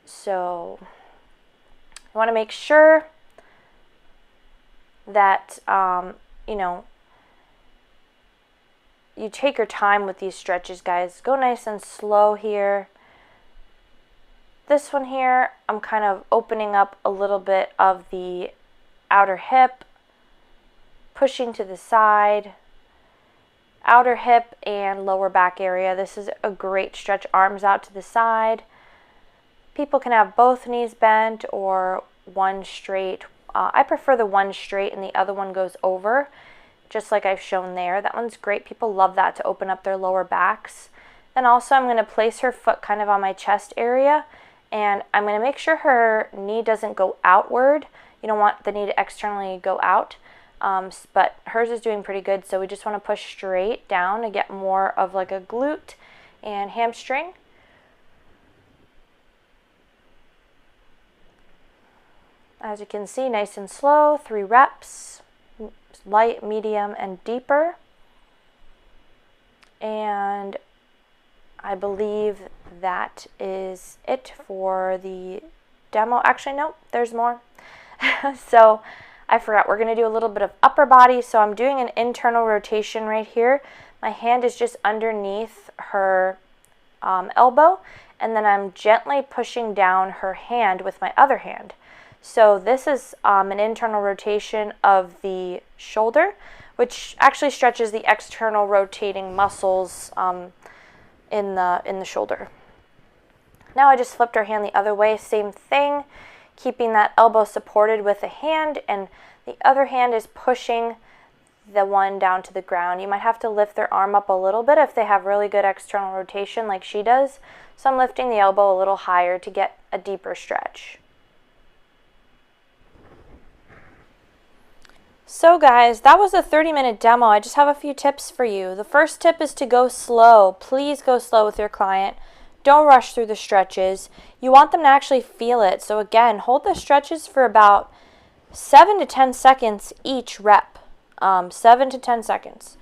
So you want to make sure that you take your time with these stretches, guys. Go nice and slow here. This one here, I'm kind of opening up a little bit of the outer hip, pushing to the side, outer hip and lower back area. This is a great stretch, arms out to the side. People can have both knees bent or one straight. I prefer the one straight and the other one goes over, just like I've shown there. That one's great. People love that to open up their lower backs. Then also I'm going to place her foot kind of on my chest area, and I'm going to make sure her knee doesn't go outward. You don't want the knee to externally go out, but hers is doing pretty good, so we just want to push straight down to get more of like a glute and hamstring. As you can see, nice and slow, 3 reps, light, medium, and deeper. And I believe that is it for the demo. Actually, no, there's more. So I forgot, we're going to do a little bit of upper body. So I'm doing an internal rotation right here. My hand is just underneath her elbow, and then I'm gently pushing down her hand with my other hand. So this is an internal rotation of the shoulder, which actually stretches the external rotating muscles in the shoulder. Now I just flipped her hand the other way, same thing, keeping that elbow supported with a hand, and the other hand is pushing the one down to the ground. You might have to lift their arm up a little bit if they have really good external rotation like she does. So I'm lifting the elbow a little higher to get a deeper stretch. So guys, that was a 30-minute demo. I just have a few tips for you. The first tip is to go slow. Please go slow with your client. Don't rush through the stretches. You want them to actually feel it. So again, hold the stretches for about 7 to 10 seconds each rep. 7 to 10 seconds.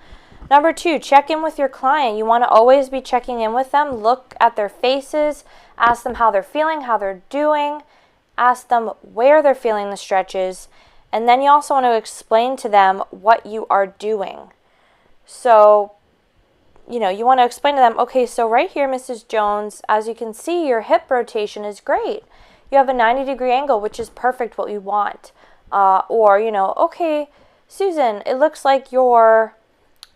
Number 2, check in with your client. You want to always be checking in with them. Look at their faces. Ask them how they're feeling, how they're doing. Ask them where they're feeling the stretches. And then you also want to explain to them what you are doing. So you want to explain to them, okay, so right here, Mrs. Jones, as you can see, your hip rotation is great. You have a 90-degree angle, which is perfect, what we want. Or, okay, Susan, it looks like your,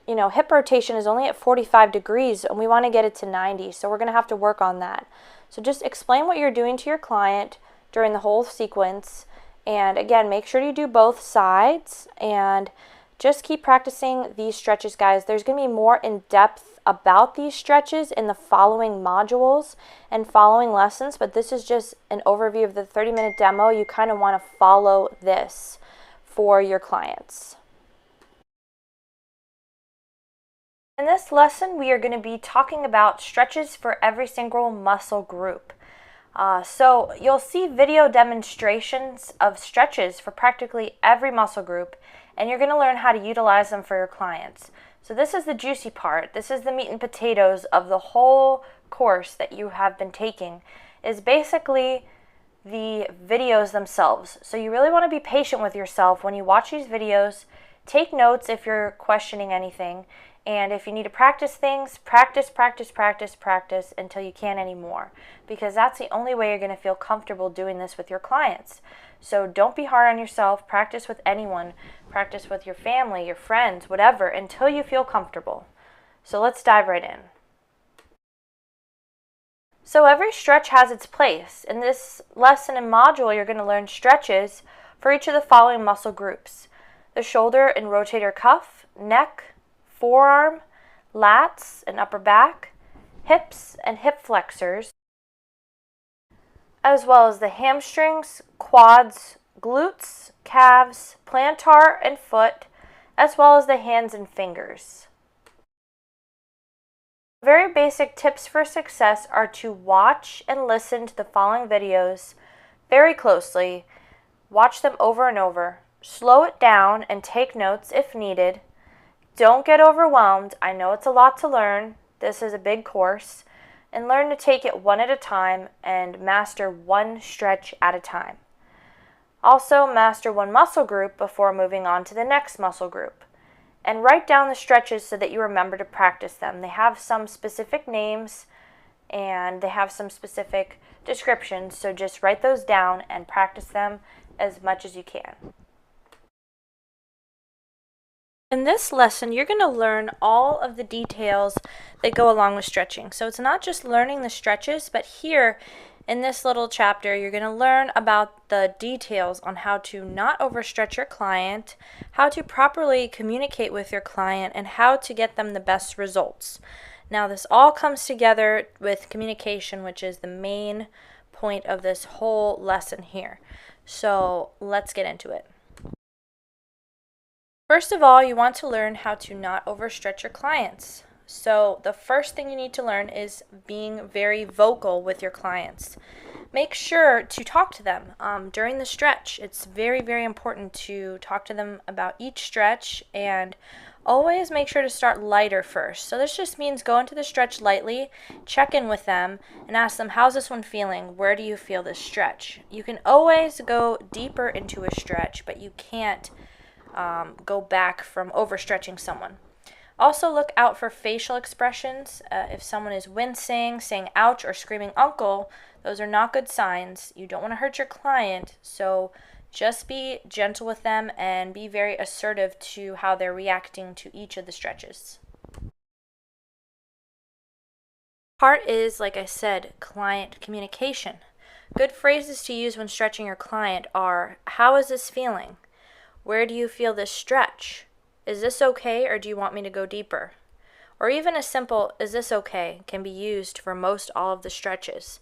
hip rotation is only at 45 degrees and we want to get it to 90, so we're going to have to work on that. So just explain what you're doing to your client during the whole sequence. And again, make sure you do both sides and just keep practicing these stretches, guys. There's going to be more in depth about these stretches in the following modules and following lessons, but this is just an overview of the 30-minute demo. You kind of want to follow this for your clients. In this lesson, we are going to be talking about stretches for every single muscle group. So you'll see video demonstrations of stretches for practically every muscle group, and you're going to learn how to utilize them for your clients. So this is the juicy part. This is the meat and potatoes of the whole course that you have been taking, is basically the videos themselves. So you really want to be patient with yourself when you watch these videos. Take notes if you're questioning anything. And if you need to practice things, practice until you can't anymore. Because that's the only way you're going to feel comfortable doing this with your clients. So don't be hard on yourself. Practice with anyone. Practice with your family, your friends, whatever, until you feel comfortable. So let's dive right in. So every stretch has its place. In this lesson and module, you're going to learn stretches for each of the following muscle groups: the shoulder and rotator cuff, neck, forearm, lats and upper back, hips and hip flexors, as well as the hamstrings, quads, glutes, calves, plantar and foot, as well as the hands and fingers. Very basic tips for success are to watch and listen to the following videos very closely. Watch them over and over. Slow it down and take notes if needed. Don't get overwhelmed. I know it's a lot to learn. This is a big course. And learn to take it one at a time and master one stretch at a time. Also, master one muscle group before moving on to the next muscle group. And write down the stretches so that you remember to practice them. They have some specific names and they have some specific descriptions, so just write those down and practice them as much as you can. In this lesson, you're going to learn all of the details that go along with stretching. So it's not just learning the stretches, but here in this little chapter, you're going to learn about the details on how to not overstretch your client, how to properly communicate with your client, and how to get them the best results. Now, this all comes together with communication, which is the main point of this whole lesson here. So let's get into it. First of all, you want to learn how to not overstretch your clients. So the first thing you need to learn is being very vocal with your clients. Make sure to talk to them during the stretch. It's very, very important to talk to them about each stretch, and always make sure to start lighter first. So this just means go into the stretch lightly, check in with them, and ask them, how's this one feeling? Where do you feel this stretch? You can always go deeper into a stretch, but you can't go back from overstretching someone. Also, look out for facial expressions. If someone is wincing, saying ouch, or screaming uncle, those are not good signs. You don't want to hurt your client, so just be gentle with them and be very assertive to how they're reacting to each of the stretches. Part is, like I said, client communication. Good phrases to use when stretching your client are, how is this feeling? Where do you feel this stretch? Is this okay, or do you want me to go deeper? Or even a simple, is this okay, can be used for most all of the stretches.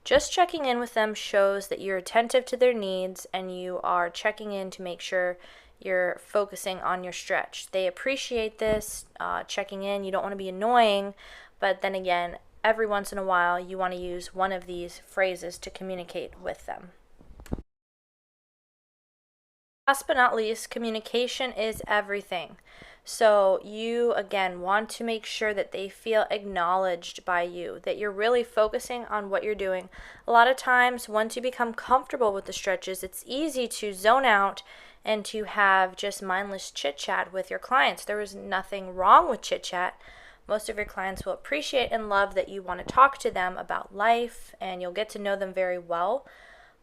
Just checking in with them shows that you're attentive to their needs and you are checking in to make sure you're focusing on your stretch. They appreciate this, checking in. You don't want to be annoying, but then again, every once in a while, you want to use one of these phrases to communicate with them. Last but not least, communication is everything. So you, again, want to make sure that they feel acknowledged by you, that you're really focusing on what you're doing. A lot of times, once you become comfortable with the stretches, it's easy to zone out and to have just mindless chit-chat with your clients. There is nothing wrong with chit-chat, Most of your clients will appreciate and love that you want to talk to them about life, and you'll get to know them very well.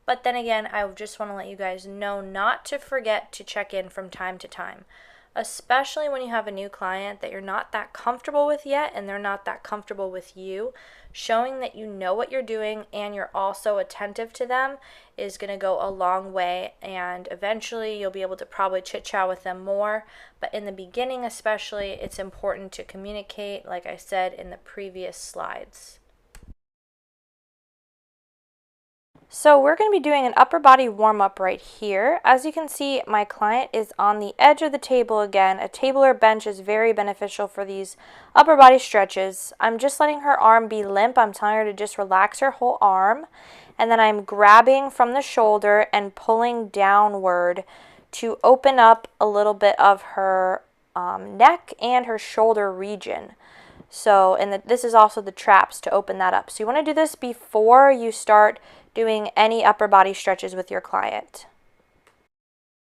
But then again, I just want to let you guys know not to forget to check in from time to time, especially when you have a new client that you're not that comfortable with yet and they're not that comfortable with you. Showing that you know what you're doing and you're also attentive to them is going to go a long way, and eventually you'll be able to probably chit chat with them more. But in the beginning especially, it's important to communicate, like I said in the previous slides. So we're going to be doing an upper body warm-up right here. As you can see, my client is on the edge of the table again. A table or bench is very beneficial for these upper body stretches. I'm just letting her arm be limp. I'm telling her to just relax her whole arm. And then I'm grabbing from the shoulder and pulling downward to open up a little bit of her neck and her shoulder region. So, and this is also the traps to open that up. So you want to do this before you start doing any upper body stretches with your client.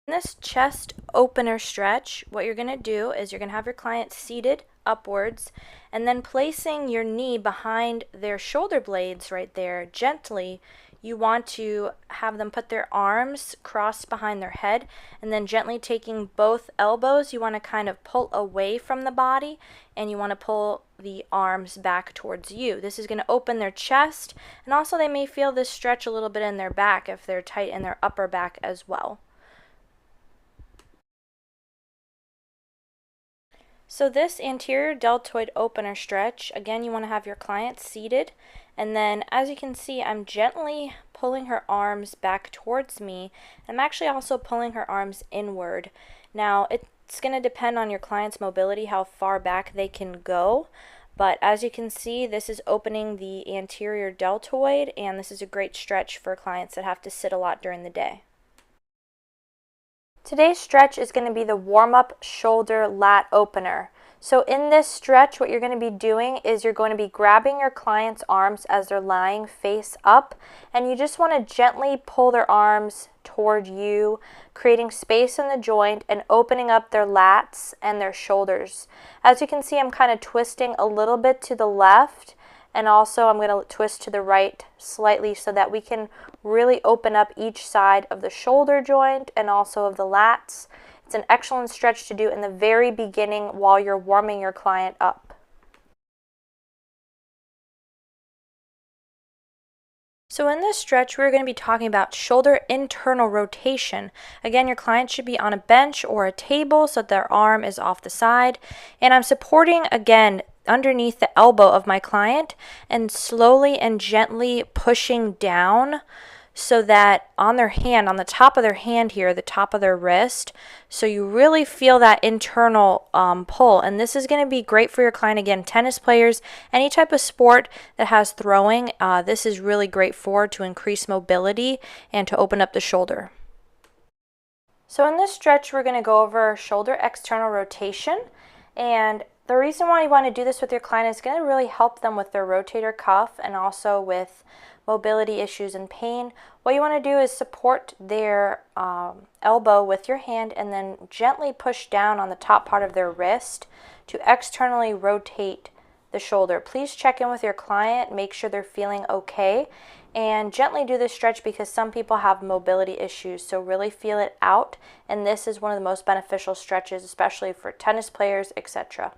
In this chest opener stretch, what you're going to do is you're going to have your client seated upwards and then placing your knee behind their shoulder blades right there gently. You want to have them put their arms crossed behind their head, and then gently taking both elbows, you want to kind of pull away from the body, and you want to pull the arms back towards you. This is going to open their chest, and also they may feel this stretch a little bit in their back if they're tight in their upper back as well. So this anterior deltoid opener stretch, again, you want to have your client seated, and then as you can see, I'm gently pulling her arms back towards me. I'm actually also pulling her arms inward. Now, it's going to depend on your client's mobility, how far back they can go, but as you can see, this is opening the anterior deltoid, and this is a great stretch for clients that have to sit a lot during the day. Today's stretch is going to be the warm-up shoulder lat opener. So in this stretch, what you're going to be doing is you're going to be grabbing your client's arms as they're lying face up, and you just want to gently pull their arms toward you, creating space in the joint and opening up their lats and their shoulders. As you can see, I'm kind of twisting a little bit to the left, and also I'm going to twist to the right slightly so that we can really open up each side of the shoulder joint and also of the lats. It's an excellent stretch to do in the very beginning while you're warming your client up. So in this stretch, we're going to be talking about shoulder internal rotation. Again, your client should be on a bench or a table so that their arm is off the side. And I'm supporting, again, underneath the elbow of my client and slowly and gently pushing down so that on their hand, on the top of their hand here, the top of their wrist, so you really feel that internal pull. And this is going to be great for your client. Again, tennis players, any type of sport that has throwing, this is really great for to increase mobility and to open up the shoulder. So in this stretch, we're going to go over shoulder external rotation, and the reason why you want to do this with your client is going to really help them with their rotator cuff and also with mobility issues and pain. What you want to do is support their elbow with your hand and then gently push down on the top part of their wrist to externally rotate the shoulder. Please check in with your client, make sure they're feeling okay, and gently do this stretch because some people have mobility issues, so really feel it out, and this is one of the most beneficial stretches, especially for tennis players, etc.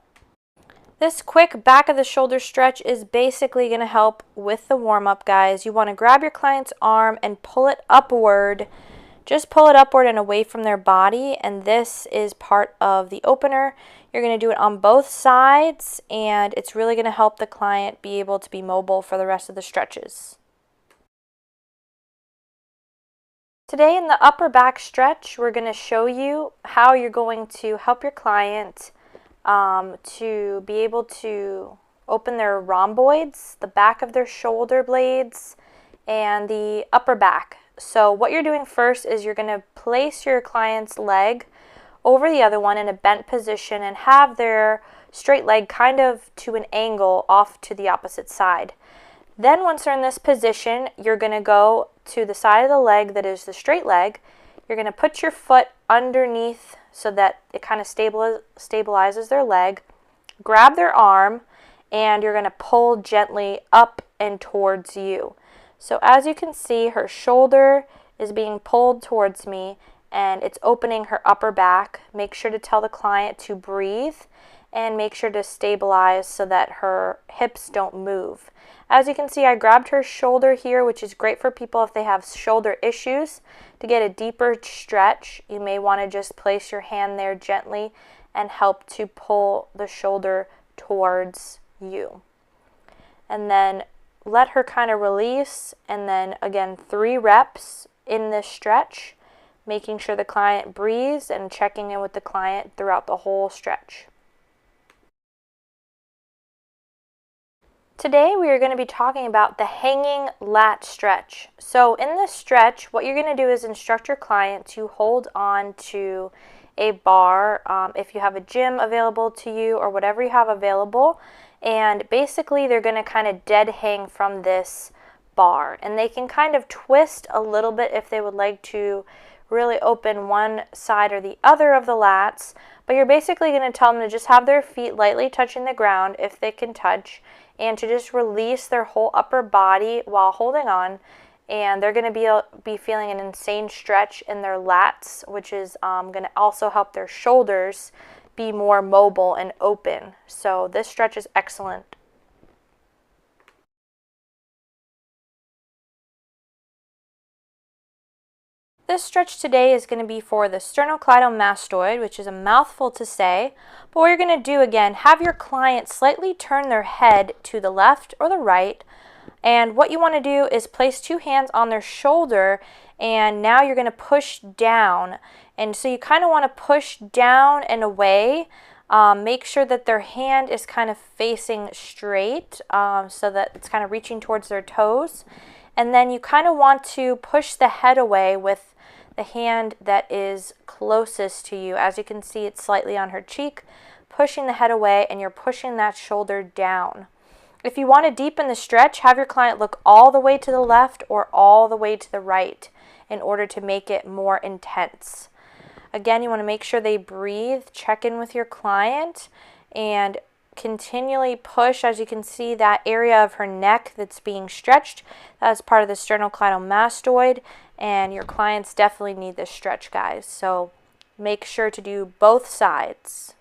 This quick back of the shoulder stretch is basically going to help with the warm-up, guys. You want to grab your client's arm and pull it upward. Just pull it upward and away from their body, and this is part of the opener. You're going to do it on both sides, and it's really going to help the client be able to be mobile for the rest of the stretches. Today in the upper back stretch, we're going to show you how you're going to help your client to be able to open their rhomboids, the back of their shoulder blades, and the upper back. So what you're doing first is you're going to place your client's leg over the other one in a bent position and have their straight leg kind of to an angle off to the opposite side. Then once they're in this position, you're going to go to the side of the leg that is the straight leg. You're going to put your foot underneath so that it kind of stabilizes their leg. grab their arm and you're going to pull gently up and towards you. So as you can see, her shoulder is being pulled towards me and it's opening her upper back. Make sure to tell the client to breathe and make sure to stabilize so that her hips don't move. As you can see, I grabbed her shoulder here, which is great for people if they have shoulder issues. To get a deeper stretch, you may want to just place your hand there gently and help to pull the shoulder towards you. And then let her kind of release, and then again 3 reps in this stretch, making sure the client breathes and checking in with the client throughout the whole stretch. Today we are going to be talking about the hanging lat stretch. So in this stretch, what you're going to do is instruct your client to hold on to a bar, if you have a gym available to you or whatever you have available, and basically they're going to kind of dead hang from this bar, and they can kind of twist a little bit if they would like to really open one side or the other of the lats, but you're basically going to tell them to just have their feet lightly touching the ground if they can touch, and to just release their whole upper body while holding on, and they're going to be feeling an insane stretch in their lats, which is going to also help their shoulders be more mobile and open. So this stretch is excellent. This stretch today is going to be for the sternocleidomastoid, which is a mouthful to say, but what you're going to do again, have your client slightly turn their head to the left or the right, and what you want to do is place 2 hands on their shoulder, and now you're going to push down, and so you kind of want to push down and away. Make sure that their hand is kind of facing straight, so that it's kind of reaching towards their toes, and then you kind of want to push the head away with the hand that is closest to you. As you can see, it's slightly on her cheek, pushing the head away, and you're pushing that shoulder down. If you want to deepen the stretch, have your client look all the way to the left or all the way to the right in order to make it more intense. Again, you want to make sure they breathe, check in with your client, and continually push. As you can see, that area of her neck that's being stretched, that's part of the sternocleidomastoid, and your clients definitely need this stretch, guys. So make sure to do both sides.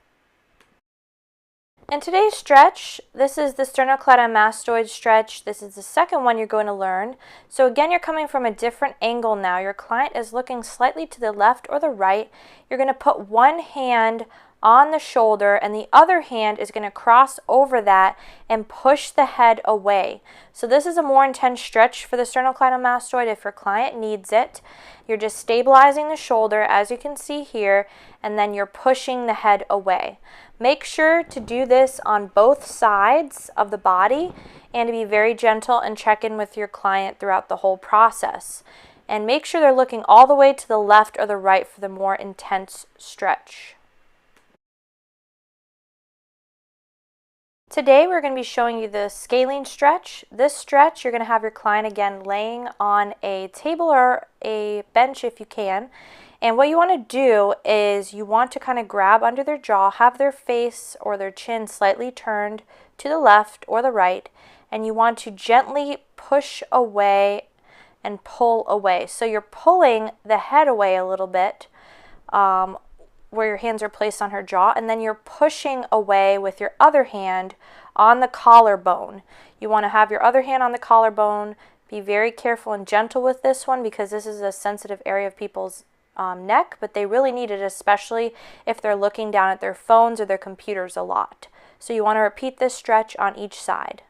In today's stretch, this is the sternocleidomastoid stretch. This is the second one you're going to learn. So again, you're coming from a different angle now. Your client is looking slightly to the left or the right. You're going to put one hand on the shoulder and the other hand is going to cross over that and push the head away. So this is a more intense stretch for the sternocleidomastoid if your client needs it. You're just stabilizing the shoulder, as you can see here, and then you're pushing the head away. Make sure to do this on both sides of the body and to be very gentle and check in with your client throughout the whole process. And make sure they're looking all the way to the left or the right for the more intense stretch. Today we're going to be showing you the scalene stretch. This stretch, you're going to have your client again laying on a table or a bench if you can. And what you want to do is you want to kind of grab under their jaw, have their face or their chin slightly turned to the left or the right, and you want to gently push away and pull away. So you're pulling the head away a little bit, where your hands are placed on her jaw, and then you're pushing away with your other hand on the collarbone. You want to have your other hand on the collarbone. Be very careful and gentle with this one because this is a sensitive area of people's neck, but they really need it, especially if they're looking down at their phones or their computers a lot. So you want to repeat this stretch on each side.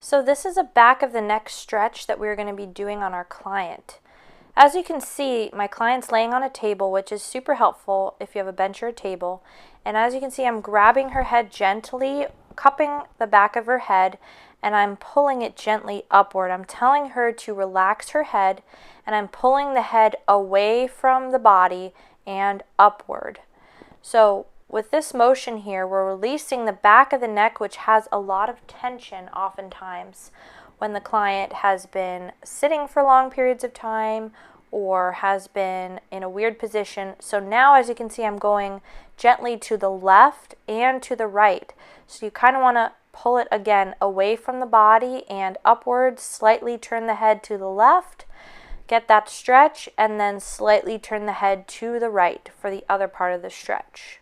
So this is a back of the neck stretch that we're going to be doing on our client. As you can see, my client's laying on a table, which is super helpful if you have a bench or a table. And as you can see, I'm grabbing her head gently, cupping the back of her head, and I'm pulling it gently upward. I'm telling her to relax her head, and I'm pulling the head away from the body and upward. So with this motion here, we're releasing the back of the neck, which has a lot of tension oftentimes when the client has been sitting for long periods of time or has been in a weird position. So now, as you can see, I'm going gently to the left and to the right. So you kind of want to pull it again away from the body and upwards, slightly turn the head to the left, get that stretch, and then slightly turn the head to the right for the other part of the stretch.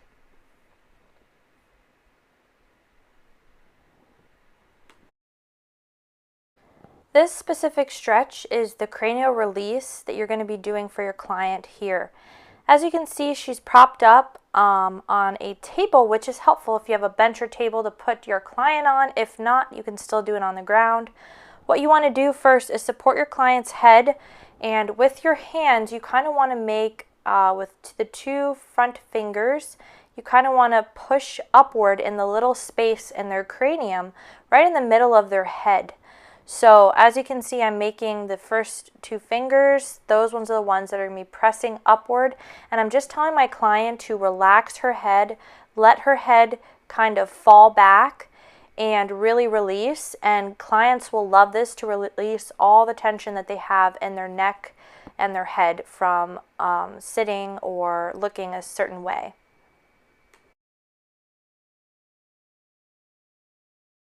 This specific stretch is the cranial release that you're going to be doing for your client here. As you can see, she's propped up on a table, which is helpful if you have a bench or table to put your client on. If not, you can still do it on the ground. What you want to do first is support your client's head, and with your hands, you kind of want to make, with the two front fingers, you kind of want to push upward in the little space in their cranium, right in the middle of their head. So as you can see, I'm making the first two fingers. Those ones are the ones that are going to be pressing upward. And I'm just telling my client to relax her head, let her head kind of fall back and really release. And clients will love this to release all the tension that they have in their neck and their head from sitting or looking a certain way.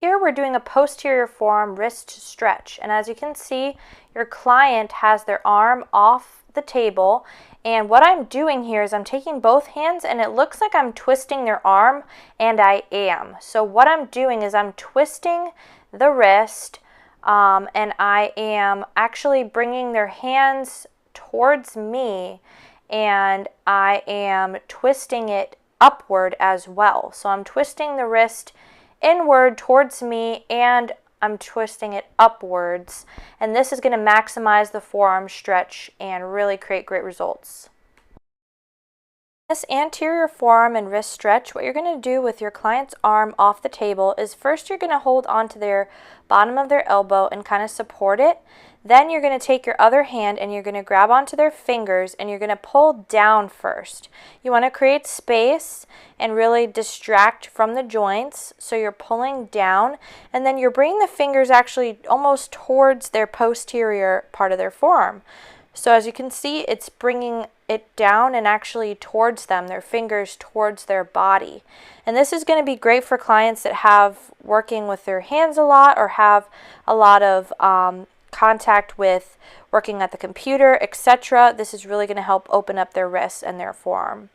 Here we're doing a posterior forearm wrist stretch, and as you can see, your client has their arm off the table, and what I'm doing here is I'm taking both hands and it looks like I'm twisting their arm, and I am. So what I'm doing is I'm twisting the wrist, and I am actually bringing their hands towards me, and I am twisting it upward as well. So I'm twisting the wrist inward towards me, and I'm twisting it upwards, and this is going to maximize the forearm stretch and really create great results. This anterior forearm and wrist stretch, what you're going to do with your client's arm off the table is first you're going to hold onto their bottom of their elbow and kind of support it. Then you're going to take your other hand and you're going to grab onto their fingers and you're going to pull down first. You want to create space and really distract from the joints. So you're pulling down and then you're bringing the fingers actually almost towards their posterior part of their forearm. So as you can see, it's bringing it down and actually towards them, their fingers towards their body. And this is going to be great for clients that have working with their hands a lot or have a lot of contact with working at the computer, etc. This is really going to help open up their wrists and their forearm.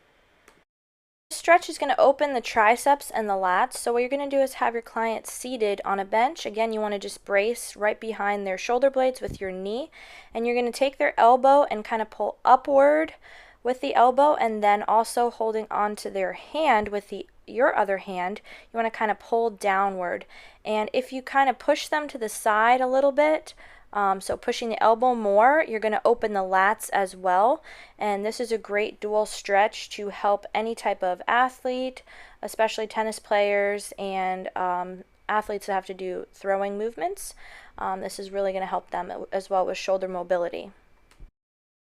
This stretch is going to open the triceps and the lats. So what you're going to do is have your client seated on a bench. Again, you want to just brace right behind their shoulder blades with your knee, and you're going to take their elbow and kind of pull upward with the elbow, and then also holding onto their hand with your other hand, you want to kind of pull downward. And if you kind of push them to the side a little bit, so pushing the elbow more, you're going to open the lats as well. And this is a great dual stretch to help any type of athlete, especially tennis players and athletes that have to do throwing movements. This is really going to help them as well with shoulder mobility.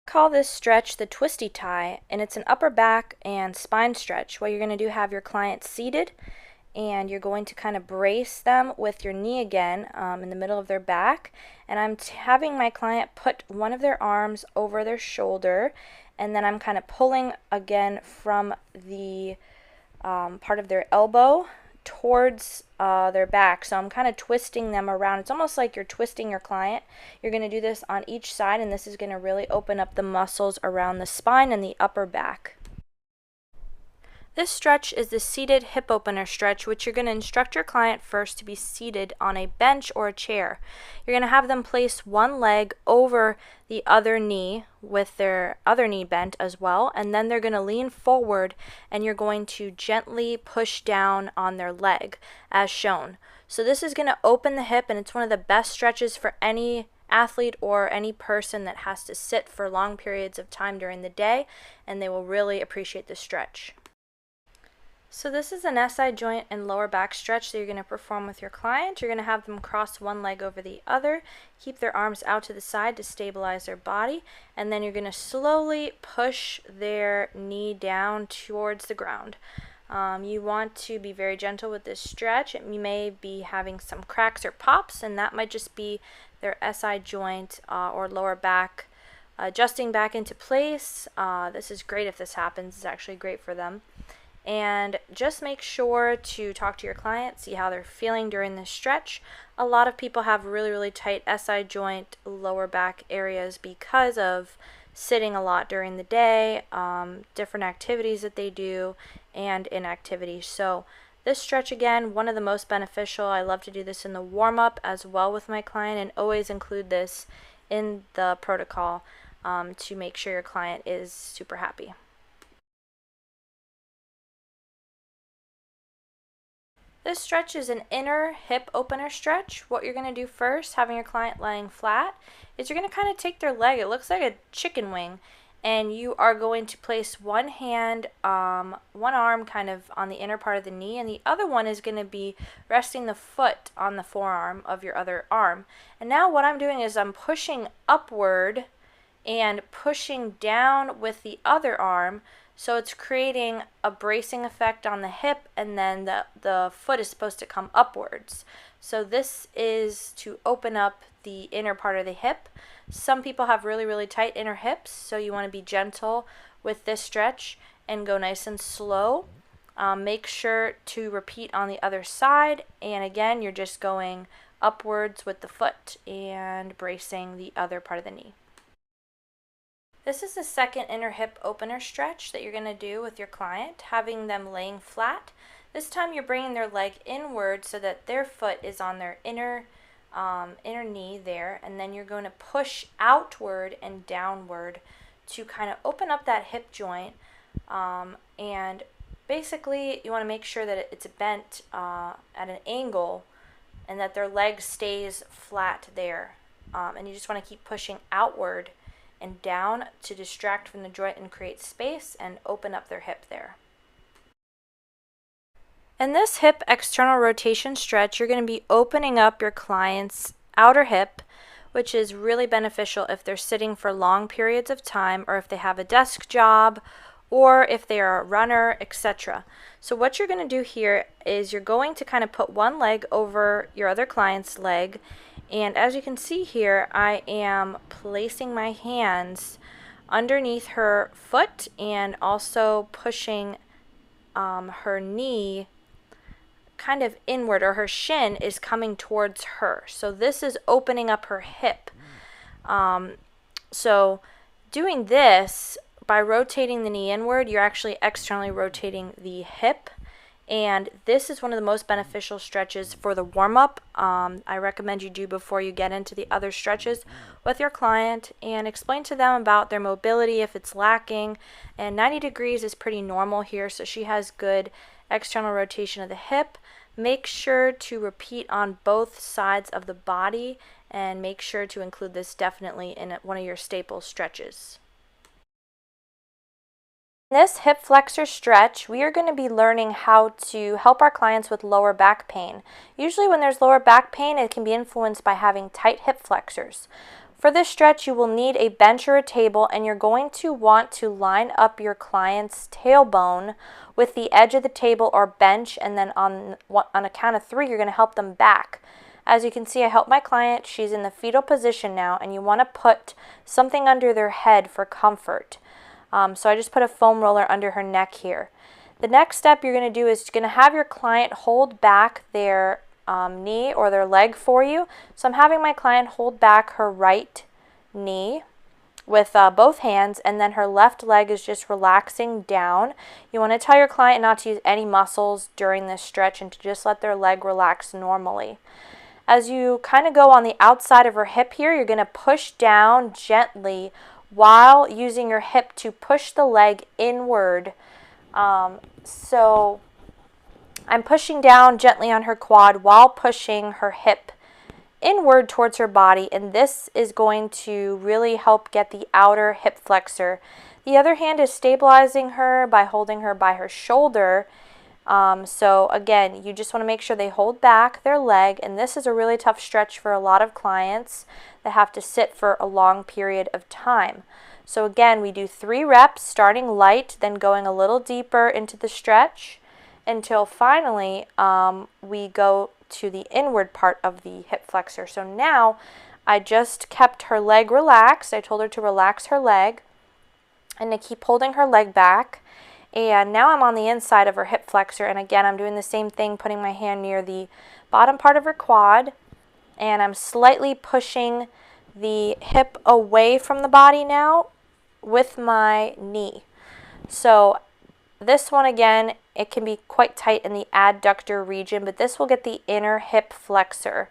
Call this stretch the twisty tie, and it's an upper back and spine stretch. What you're going to do, have your client seated, and you're going to kind of brace them with your knee again in the middle of their back. And I'm having my client put one of their arms over their shoulder, and then I'm kind of pulling again from the part of their elbow towards their back. So I'm kind of twisting them around. It's almost like you're twisting your client. You're going to do this on each side, and this is going to really open up the muscles around the spine and the upper back. This stretch is the seated hip opener stretch, which you're going to instruct your client first to be seated on a bench or a chair. You're going to have them place one leg over the other knee with their other knee bent as well, and then they're going to lean forward and you're going to gently push down on their leg as shown. So this is going to open the hip, and it's one of the best stretches for any athlete or any person that has to sit for long periods of time during the day, and they will really appreciate this stretch. So this is an SI joint and lower back stretch that you're going to perform with your client. You're going to have them cross one leg over the other, keep their arms out to the side to stabilize their body, and then you're going to slowly push their knee down towards the ground. You want to be very gentle with this stretch. You may be having some cracks or pops, and that might just be their SI joint or lower back adjusting back into place. This is great if this happens. It's actually great for them. And just make sure to talk to your client, see how they're feeling during this stretch. A lot of people have really, really tight SI joint, lower back areas because of sitting a lot during the day, different activities that they do, and inactivity. So this stretch, again, one of the most beneficial. I love to do this in the warm-up as well with my client, and always include this in the protocol to make sure your client is super happy. This stretch is an inner hip opener stretch. What you're going to do first, having your client lying flat, is you're going to kind of take their leg, it looks like a chicken wing, and you are going to place one hand, one arm kind of on the inner part of the knee, and the other one is going to be resting the foot on the forearm of your other arm. And now what I'm doing is I'm pushing upward and pushing down with the other arm. So it's creating a bracing effect on the hip, and then the foot is supposed to come upwards. So this is to open up the inner part of the hip. Some people have really, really tight inner hips, so you want to be gentle with this stretch and go nice and slow. Make sure to repeat on the other side, and again, you're just going upwards with the foot and bracing the other part of the knee. This is the second inner hip opener stretch that you're going to do with your client, having them laying flat. This time you're bringing their leg inward so that their foot is on their inner knee there, and then you're going to push outward and downward to kind of open up that hip joint, and basically you want to make sure that it's bent at an angle and that their leg stays flat there, and you just want to keep pushing outward and down to distract from the joint and create space and open up their hip there. In this hip external rotation stretch, you're going to be opening up your client's outer hip, which is really beneficial if they're sitting for long periods of time, or if they have a desk job, or if they are a runner, etc. So what you're going to do here is you're going to kind of put one leg over your other client's leg, and as you can see here, I am placing my hands underneath her foot and also pushing her knee kind of inward, or her shin is coming towards her. So this is opening up her hip. So doing this, by rotating the knee inward, you're actually externally rotating the hip. And this is one of the most beneficial stretches for the warm-up. I recommend you do before you get into the other stretches with your client, and explain to them about their mobility if it's lacking. And 90 degrees is pretty normal here, so she has good external rotation of the hip. Make sure to repeat on both sides of the body, and make sure to include this definitely in one of your staple stretches. In this hip flexor stretch, we are going to be learning how to help our clients with lower back pain. Usually when there's lower back pain, it can be influenced by having tight hip flexors. For this stretch, you will need a bench or a table, and you're going to want to line up your client's tailbone with the edge of the table or bench, and then on a count of 3, you're going to help them back. As you can see, I help my client. She's in the fetal position now, and you want to put something under their head for comfort. So I just put a foam roller under her neck here. The next step you're going to do is you're going to have your client hold back their knee or their leg for you. So I'm having my client hold back her right knee with both hands, and then her left leg is just relaxing down. You want to tell your client not to use any muscles during this stretch and to just let their leg relax normally. As you kind of go on the outside of her hip here, you're going to push down gently while using your hip to push the leg inward. So I'm pushing down gently on her quad while pushing her hip inward towards her body, and this is going to really help get the outer hip flexor. The other hand is stabilizing her by holding her by her shoulder. So again, you just want to make sure they hold back their leg, and this is a really tough stretch for a lot of clients that have to sit for a long period of time. So again, we do 3 reps, starting light, then going a little deeper into the stretch until finally we go to the inward part of the hip flexor. So now I just kept her leg relaxed. I told her to relax her leg and to keep holding her leg back. And now I'm on the inside of her hip flexor, and again, I'm doing the same thing, putting my hand near the bottom part of her quad, and I'm slightly pushing the hip away from the body now with my knee. So this one, again, it can be quite tight in the adductor region, but this will get the inner hip flexor.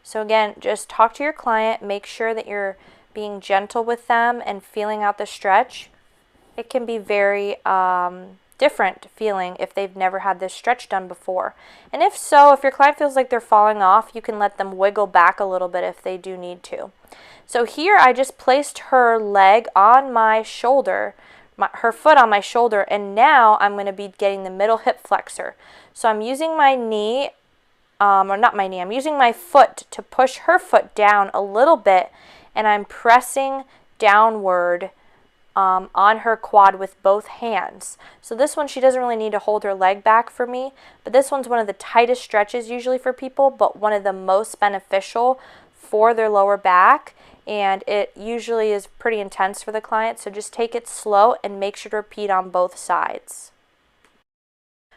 So again, just talk to your client, make sure that you're being gentle with them and feeling out the stretch. It can be very different feeling if they've never had this stretch done before. And if so, if your client feels like they're falling off, you can let them wiggle back a little bit if they do need to. So here I just placed her leg on my shoulder, her foot on my shoulder, and now I'm going to be getting the middle hip flexor. So I'm using my knee, or not my knee, I'm using my foot to push her foot down a little bit, and I'm pressing downward on her quad with both hands. So this one, she doesn't really need to hold her leg back for me, but this one's one of the tightest stretches usually for people, but one of the most beneficial for their lower back, and it usually is pretty intense for the client, so just take it slow and make sure to repeat on both sides.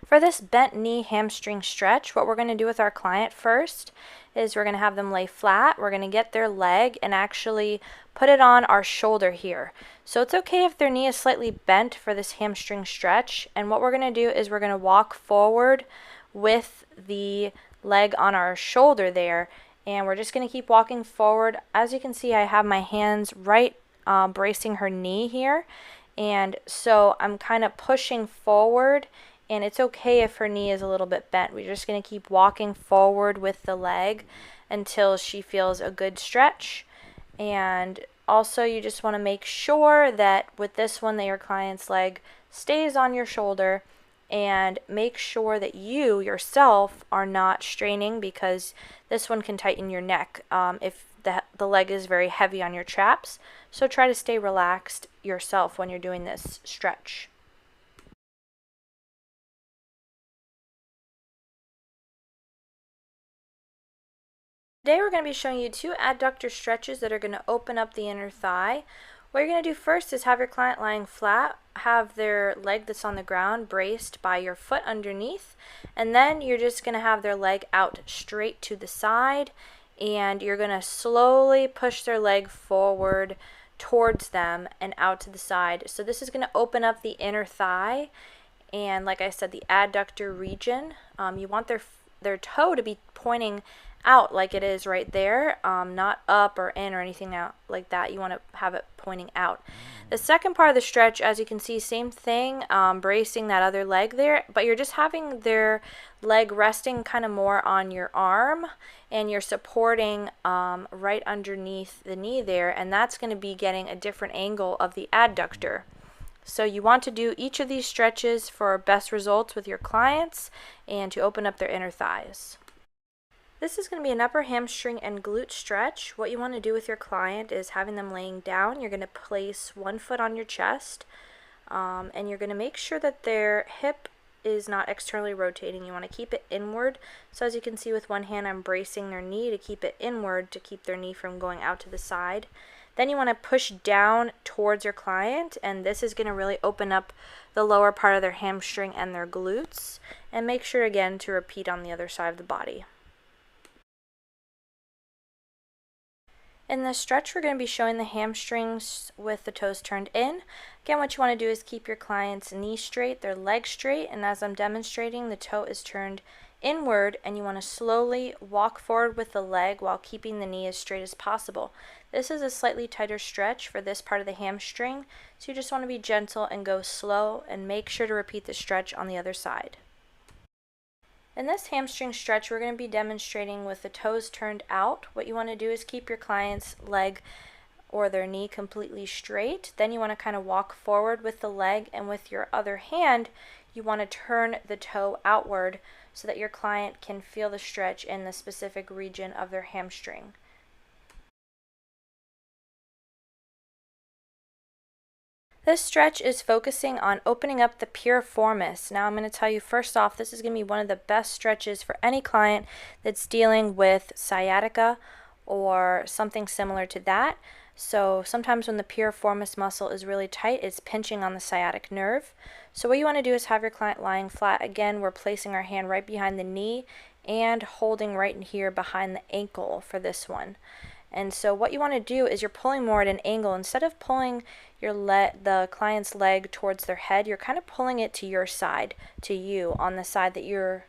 For this bent knee hamstring stretch, what we're going to do with our client first is we're going to have them lay flat. We're going to get their leg and actually put it on our shoulder here. So it's okay if their knee is slightly bent for this hamstring stretch. And what we're going to do is we're going to walk forward with the leg on our shoulder there. And we're just going to keep walking forward. As you can see, I have my hands right bracing her knee here. And so I'm kind of pushing forward. And it's okay if her knee is a little bit bent. We're just going to keep walking forward with the leg until she feels a good stretch. And also, you just want to make sure that with this one that your client's leg stays on your shoulder, and make sure that you yourself are not straining, because this one can tighten your neck if the leg is very heavy on your traps. So try to stay relaxed yourself when you're doing this stretch. Today we're going to be showing you two adductor stretches that are going to open up the inner thigh. What you're going to do first is have your client lying flat, have their leg that's on the ground braced by your foot underneath, and then you're just going to have their leg out straight to the side, and you're going to slowly push their leg forward towards them and out to the side. So this is going to open up the inner thigh, and like I said, the adductor region. You want their toe to be pointing out like it is right there, not up or in or anything out like that. You want to have it pointing out. The second part of the stretch, as you can see, same thing, bracing that other leg there, but you're just having their leg resting kind of more on your arm, and you're supporting right underneath the knee there, and that's going to be getting a different angle of the adductor. So you want to do each of these stretches for best results with your clients and to open up their inner thighs. This is going to be an upper hamstring and glute stretch. What you want to do with your client is having them laying down. You're going to place one foot on your chest, and you're going to make sure that their hip is not externally rotating. You want to keep it inward. So as you can see, with one hand I'm bracing their knee to keep it inward, to keep their knee from going out to the side. Then you want to push down towards your client, and this is going to really open up the lower part of their hamstring and their glutes. And make sure again to repeat on the other side of the body. In this stretch, we're going to be showing the hamstrings with the toes turned in. Again, what you want to do is keep your client's knee straight, their leg straight, and as I'm demonstrating, the toe is turned inward, and you want to slowly walk forward with the leg while keeping the knee as straight as possible. This is a slightly tighter stretch for this part of the hamstring, so you just want to be gentle and go slow, and make sure to repeat the stretch on the other side. In this hamstring stretch, we're going to be demonstrating with the toes turned out. What you want to do is keep your client's leg or their knee completely straight. Then you want to kind of walk forward with the leg, and with your other hand, you want to turn the toe outward so that your client can feel the stretch in the specific region of their hamstring. This stretch is focusing on opening up the piriformis. Now I'm going to tell you first off, this is going to be one of the best stretches for any client that's dealing with sciatica or something similar to that. So sometimes when the piriformis muscle is really tight, it's pinching on the sciatic nerve. So what you want to do is have your client lying flat. Again, we're placing our hand right behind the knee and holding right in here behind the ankle for this one. And so what you want to do is you're pulling more at an angle. Instead of pulling the client's leg towards their head, you're kind of pulling it to your side, to you, on the side that you're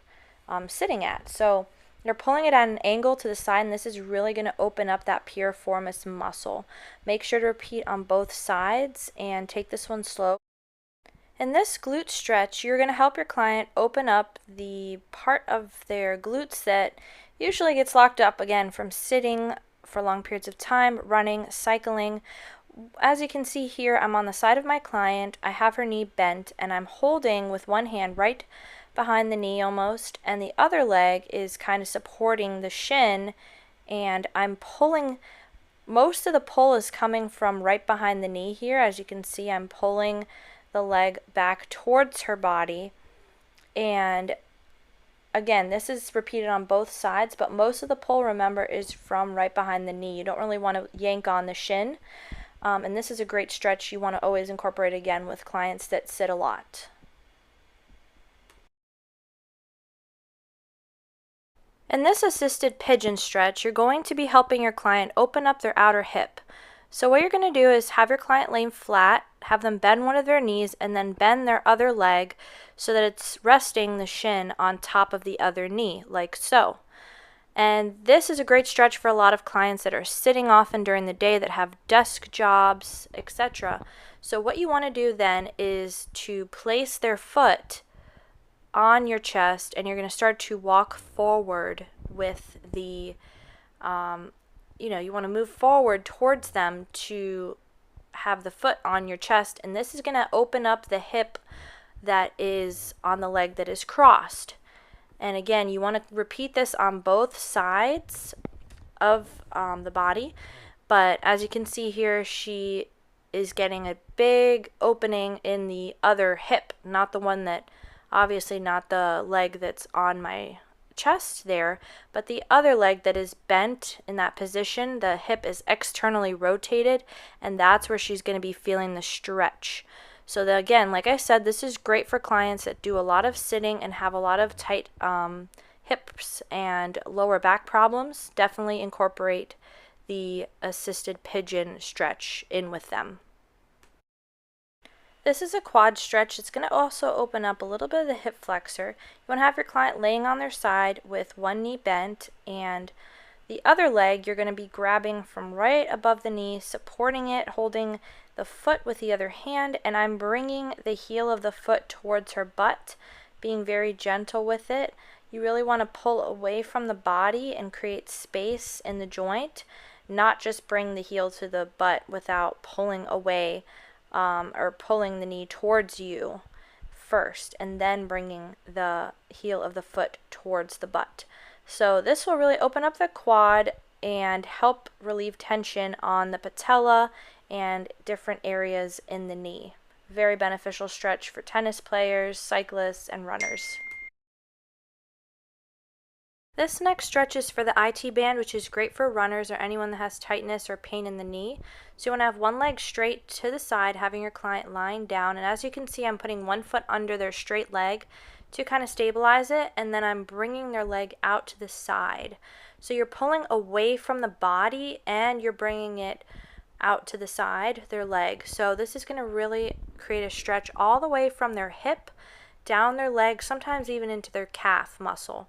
sitting at. So you're pulling it at an angle to the side, and this is really going to open up that piriformis muscle. Make sure to repeat on both sides and take this one slow. In this glute stretch, you're going to help your client open up the part of their glutes that usually gets locked up, again, from sitting for long periods of time, running, cycling. As you can see here, I'm on the side of my client. I have her knee bent, and I'm holding with one hand right behind the knee almost, and the other leg is kind of supporting the shin, and I'm pulling. Most of the pull is coming from right behind the knee here. As you can see, I'm pulling the leg back towards her body, and again, this is repeated on both sides, but most of the pull, remember, is from right behind the knee. You don't really want to yank on the shin, and this is a great stretch you want to always incorporate, again, with clients that sit a lot. In this assisted pigeon stretch, you're going to be helping your client open up their outer hip. So what you're going to do is have your client lay flat, have them bend one of their knees, and then bend their other leg so that it's resting the shin on top of the other knee, like so. And this is a great stretch for a lot of clients that are sitting often during the day, that have desk jobs, etc. So what you want to do then is to place their foot on your chest, and you're going to start to walk forward with the, you want to move forward towards them to have the foot on your chest, and this is going to open up the hip that is on the leg that is crossed. And again, you want to repeat this on both sides of the body, but as you can see here, she is getting a big opening in the other hip, not the one that, obviously not the leg that's on my chest there, but the other leg that is bent in that position. The hip is externally rotated, and that's where she's going to be feeling the stretch. So again, like I said, this is great for clients that do a lot of sitting and have a lot of tight hips and lower back problems. Definitely incorporate the assisted pigeon stretch in with them. This is a quad stretch. It's going to also open up a little bit of the hip flexor. You want to have your client laying on their side with one knee bent, and the other leg you're going to be grabbing from right above the knee, supporting it, holding the foot with the other hand, and I'm bringing the heel of the foot towards her butt, being very gentle with it. You really want to pull away from the body and create space in the joint, not just bring the heel to the butt without pulling away. Or pulling the knee towards you first, and then bringing the heel of the foot towards the butt. So this will really open up the quad and help relieve tension on the patella and different areas in the knee. Very beneficial stretch for tennis players, cyclists, and runners. This next stretch is for the IT band, which is great for runners or anyone that has tightness or pain in the knee. So you want to have one leg straight to the side, having your client lying down. And as you can see, I'm putting one foot under their straight leg to kind of stabilize it, and then I'm bringing their leg out to the side. So you're pulling away from the body and you're bringing it out to the side, their leg. So this is going to really create a stretch all the way from their hip down their leg, sometimes even into their calf muscle.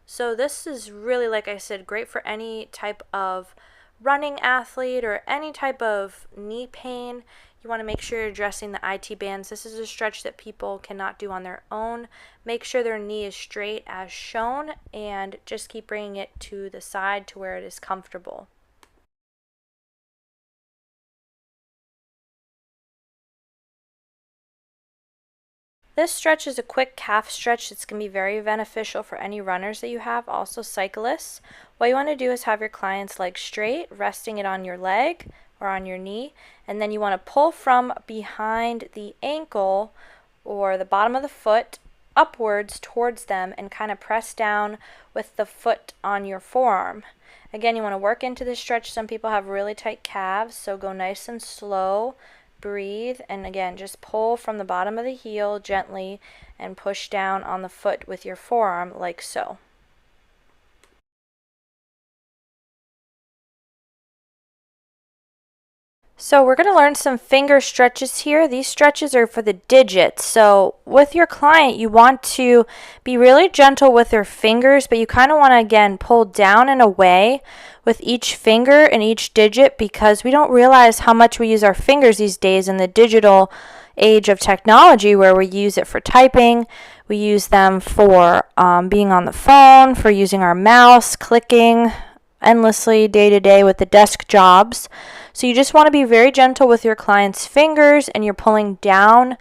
So this is really, like I said, great for any type of running athlete or any type of knee pain. You want to make sure you're addressing the IT bands. This is a stretch that people cannot do on their own. Make sure their knee is straight as shown, and just keep bringing it to the side to where it is comfortable. This stretch is a quick calf stretch that's going to be very beneficial for any runners that you have, also cyclists. What you want to do is have your client's leg straight, resting it on your leg or on your knee, and then you want to pull from behind the ankle or the bottom of the foot upwards towards them and kind of press down with the foot on your forearm. Again, you want to work into the stretch. Some people have really tight calves, so go nice and slow, breathe, and again, just pull from the bottom of the heel gently and push down on the foot with your forearm like so. So we're going to learn some finger stretches here. These stretches are for the digits. So with your client, you want to be really gentle with their fingers, but you kind of want to, again, pull down and away with each finger and each digit, because we don't realize how much we use our fingers these days in the digital age of technology, where we use it for typing, we use them for being on the phone, for using our mouse, clicking endlessly day to day with the desk jobs. So you just want to be very gentle with your client's fingers, and you're pulling down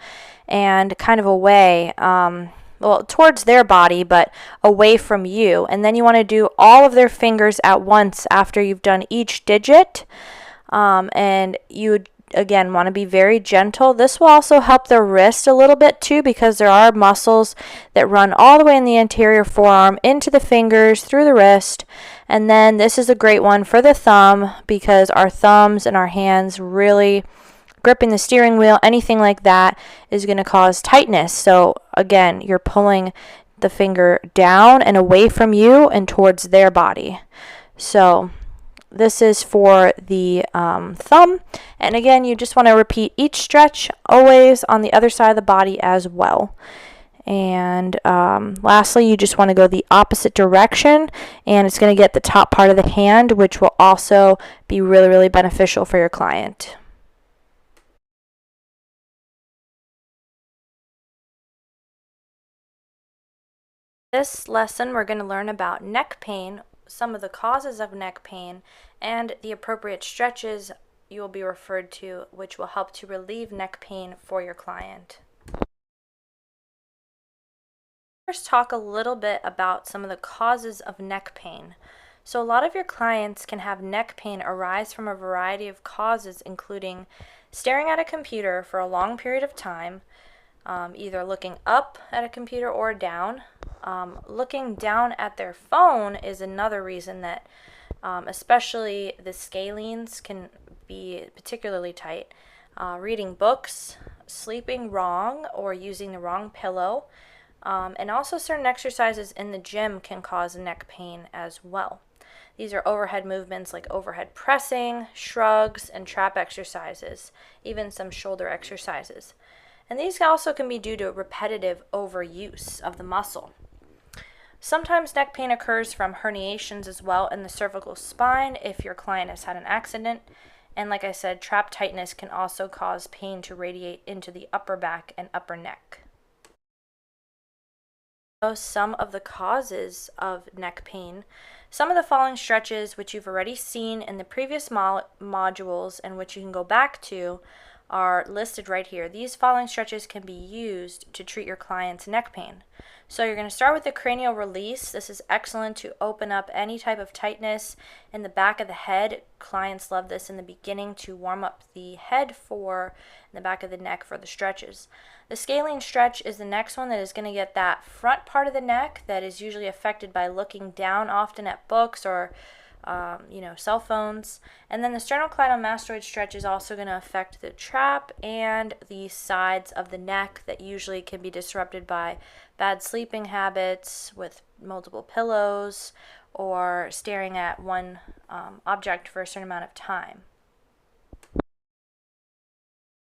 and kind of away, well, towards their body, but away from you. And then you want to do all of their fingers at once after you've done each digit. And you would, again, want to be very gentle. This will also help the wrist a little bit too, because there are muscles that run all the way in the anterior forearm into the fingers through the wrist. And then this is a great one for the thumb, because our thumbs and our hands really gripping the steering wheel, anything like that, is going to cause tightness. So again, you're pulling the finger down and away from you and towards their body. So this is for the thumb. And again, you just want to repeat each stretch always on the other side of the body as well. And lastly, you just want to go the opposite direction, and it's going to get the top part of the hand, which will also be really, really beneficial for your client. This lesson, we're going to learn about neck pain, some of the causes of neck pain, and the appropriate stretches you will be referred to, which will help to relieve neck pain for your client. First, talk a little bit about some of the causes of neck pain. So a lot of your clients can have neck pain arise from a variety of causes, including staring at a computer for a long period of time, either looking up at a computer or down. Looking down at their phone is another reason that especially the scalenes can be particularly tight. Reading books, sleeping wrong or using the wrong pillow, and also certain exercises in the gym can cause neck pain as well. These are overhead movements like overhead pressing, shrugs, and trap exercises, even some shoulder exercises. And these also can be due to repetitive overuse of the muscle. Sometimes neck pain occurs from herniations as well in the cervical spine if your client has had an accident. And like I said, trap tightness can also cause pain to radiate into the upper back and upper neck. Some of the causes of neck pain. Some of the following stretches, which you've already seen in the previous modules and which you can go back to, are listed right here. These following stretches can be used to treat your client's neck pain. So you're going to start with the cranial release. This is excellent to open up any type of tightness in the back of the head. Clients love this in the beginning to warm up the head for the back of the neck for the stretches. The scalene stretch is the next one that is going to get that front part of the neck that is usually affected by looking down often at books or cell phones. And then the sternocleidomastoid stretch is also going to affect the trap and the sides of the neck that usually can be disrupted by bad sleeping habits with multiple pillows or staring at one object for a certain amount of time.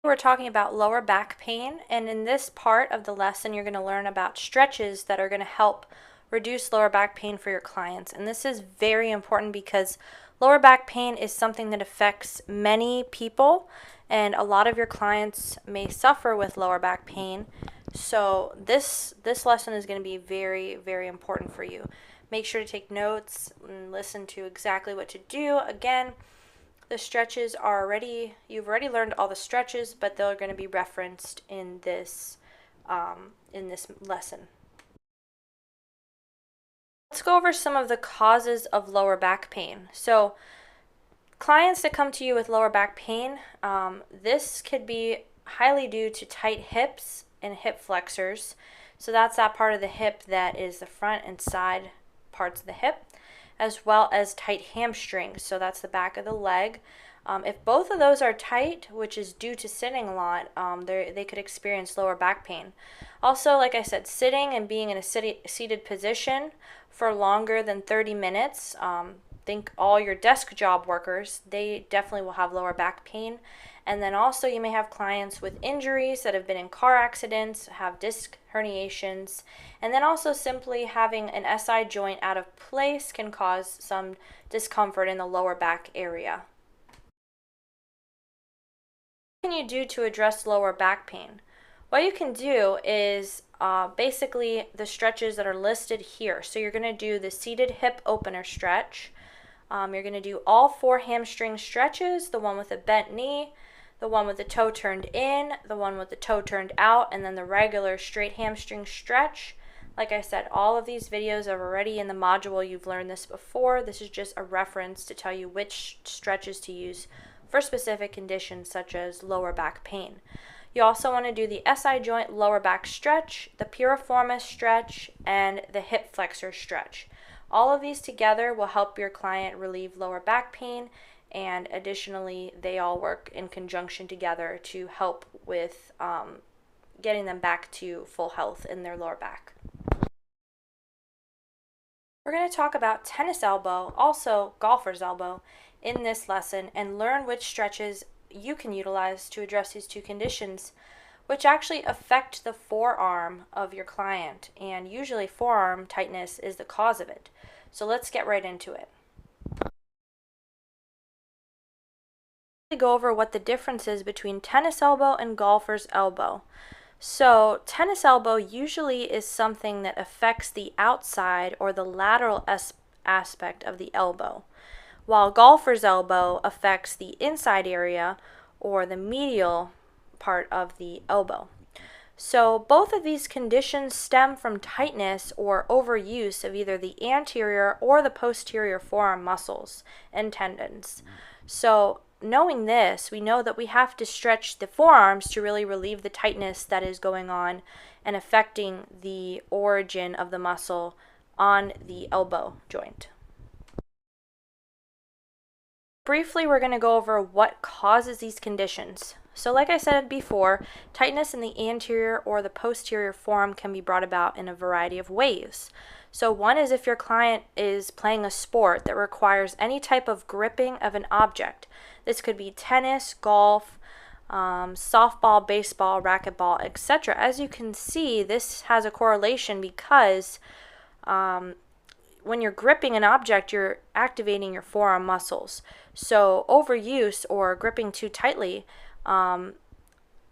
We're talking about lower back pain, and in this part of the lesson you're going to learn about stretches that are going to help reduce lower back pain for your clients. And this is very important because lower back pain is something that affects many people, and a lot of your clients may suffer with lower back pain. So this lesson is going to be very, very important for you. Make sure to take notes and listen to exactly what to do. Again, the stretches are you've already learned all the stretches, but they're going to be referenced in this lesson. Let's go over some of the causes of lower back pain. So clients that come to you with lower back pain, this could be highly due to tight hips and hip flexors. So that's that part of the hip that is the front and side parts of the hip, as well as tight hamstrings. So that's the back of the leg. If both of those are tight, which is due to sitting a lot, they could experience lower back pain. Also, like I said, sitting and being in a seated position for longer than 30 minutes, think all your desk job workers, they definitely will have lower back pain. And then also you may have clients with injuries that have been in car accidents, have disc herniations, and then also simply having an SI joint out of place can cause some discomfort in the lower back area. What can you do to address lower back pain? What you can do is basically the stretches that are listed here. So you're going to do the seated hip opener stretch. You're going to do all 4 hamstring stretches, the one with a bent knee, the one with the toe turned in, the one with the toe turned out, and then the regular straight hamstring stretch. Like I said, all of these videos are already in the module. You've learned this before. This is just a reference to tell you which stretches to use for specific conditions such as lower back pain. You also want to do the SI joint lower back stretch, the piriformis stretch, and the hip flexor stretch. All of these together will help your client relieve lower back pain, and additionally, they all work in conjunction together to help with getting them back to full health in their lower back. We're going to talk about tennis elbow, also golfer's elbow, in this lesson and learn which stretches you can utilize to address these two conditions, which actually affect the forearm of your client, and usually forearm tightness is the cause of it. So let's get right into it. Go over what the difference is between tennis elbow and golfer's elbow. So tennis elbow usually is something that affects the outside or the lateral aspect of the elbow, while golfer's elbow affects the inside area or the medial part of the elbow. So both of these conditions stem from tightness or overuse of either the anterior or the posterior forearm muscles and tendons. So knowing this, we know that we have to stretch the forearms to really relieve the tightness that is going on and affecting the origin of the muscle on the elbow joint. Briefly, we're going to go over what causes these conditions. So like I said before, tightness in the anterior or the posterior forearm can be brought about in a variety of ways. So one is if your client is playing a sport that requires any type of gripping of an object. This could be tennis, golf, softball, baseball, racquetball, etc. As you can see, this has a correlation because when you're gripping an object, you're activating your forearm muscles. So overuse or gripping too tightly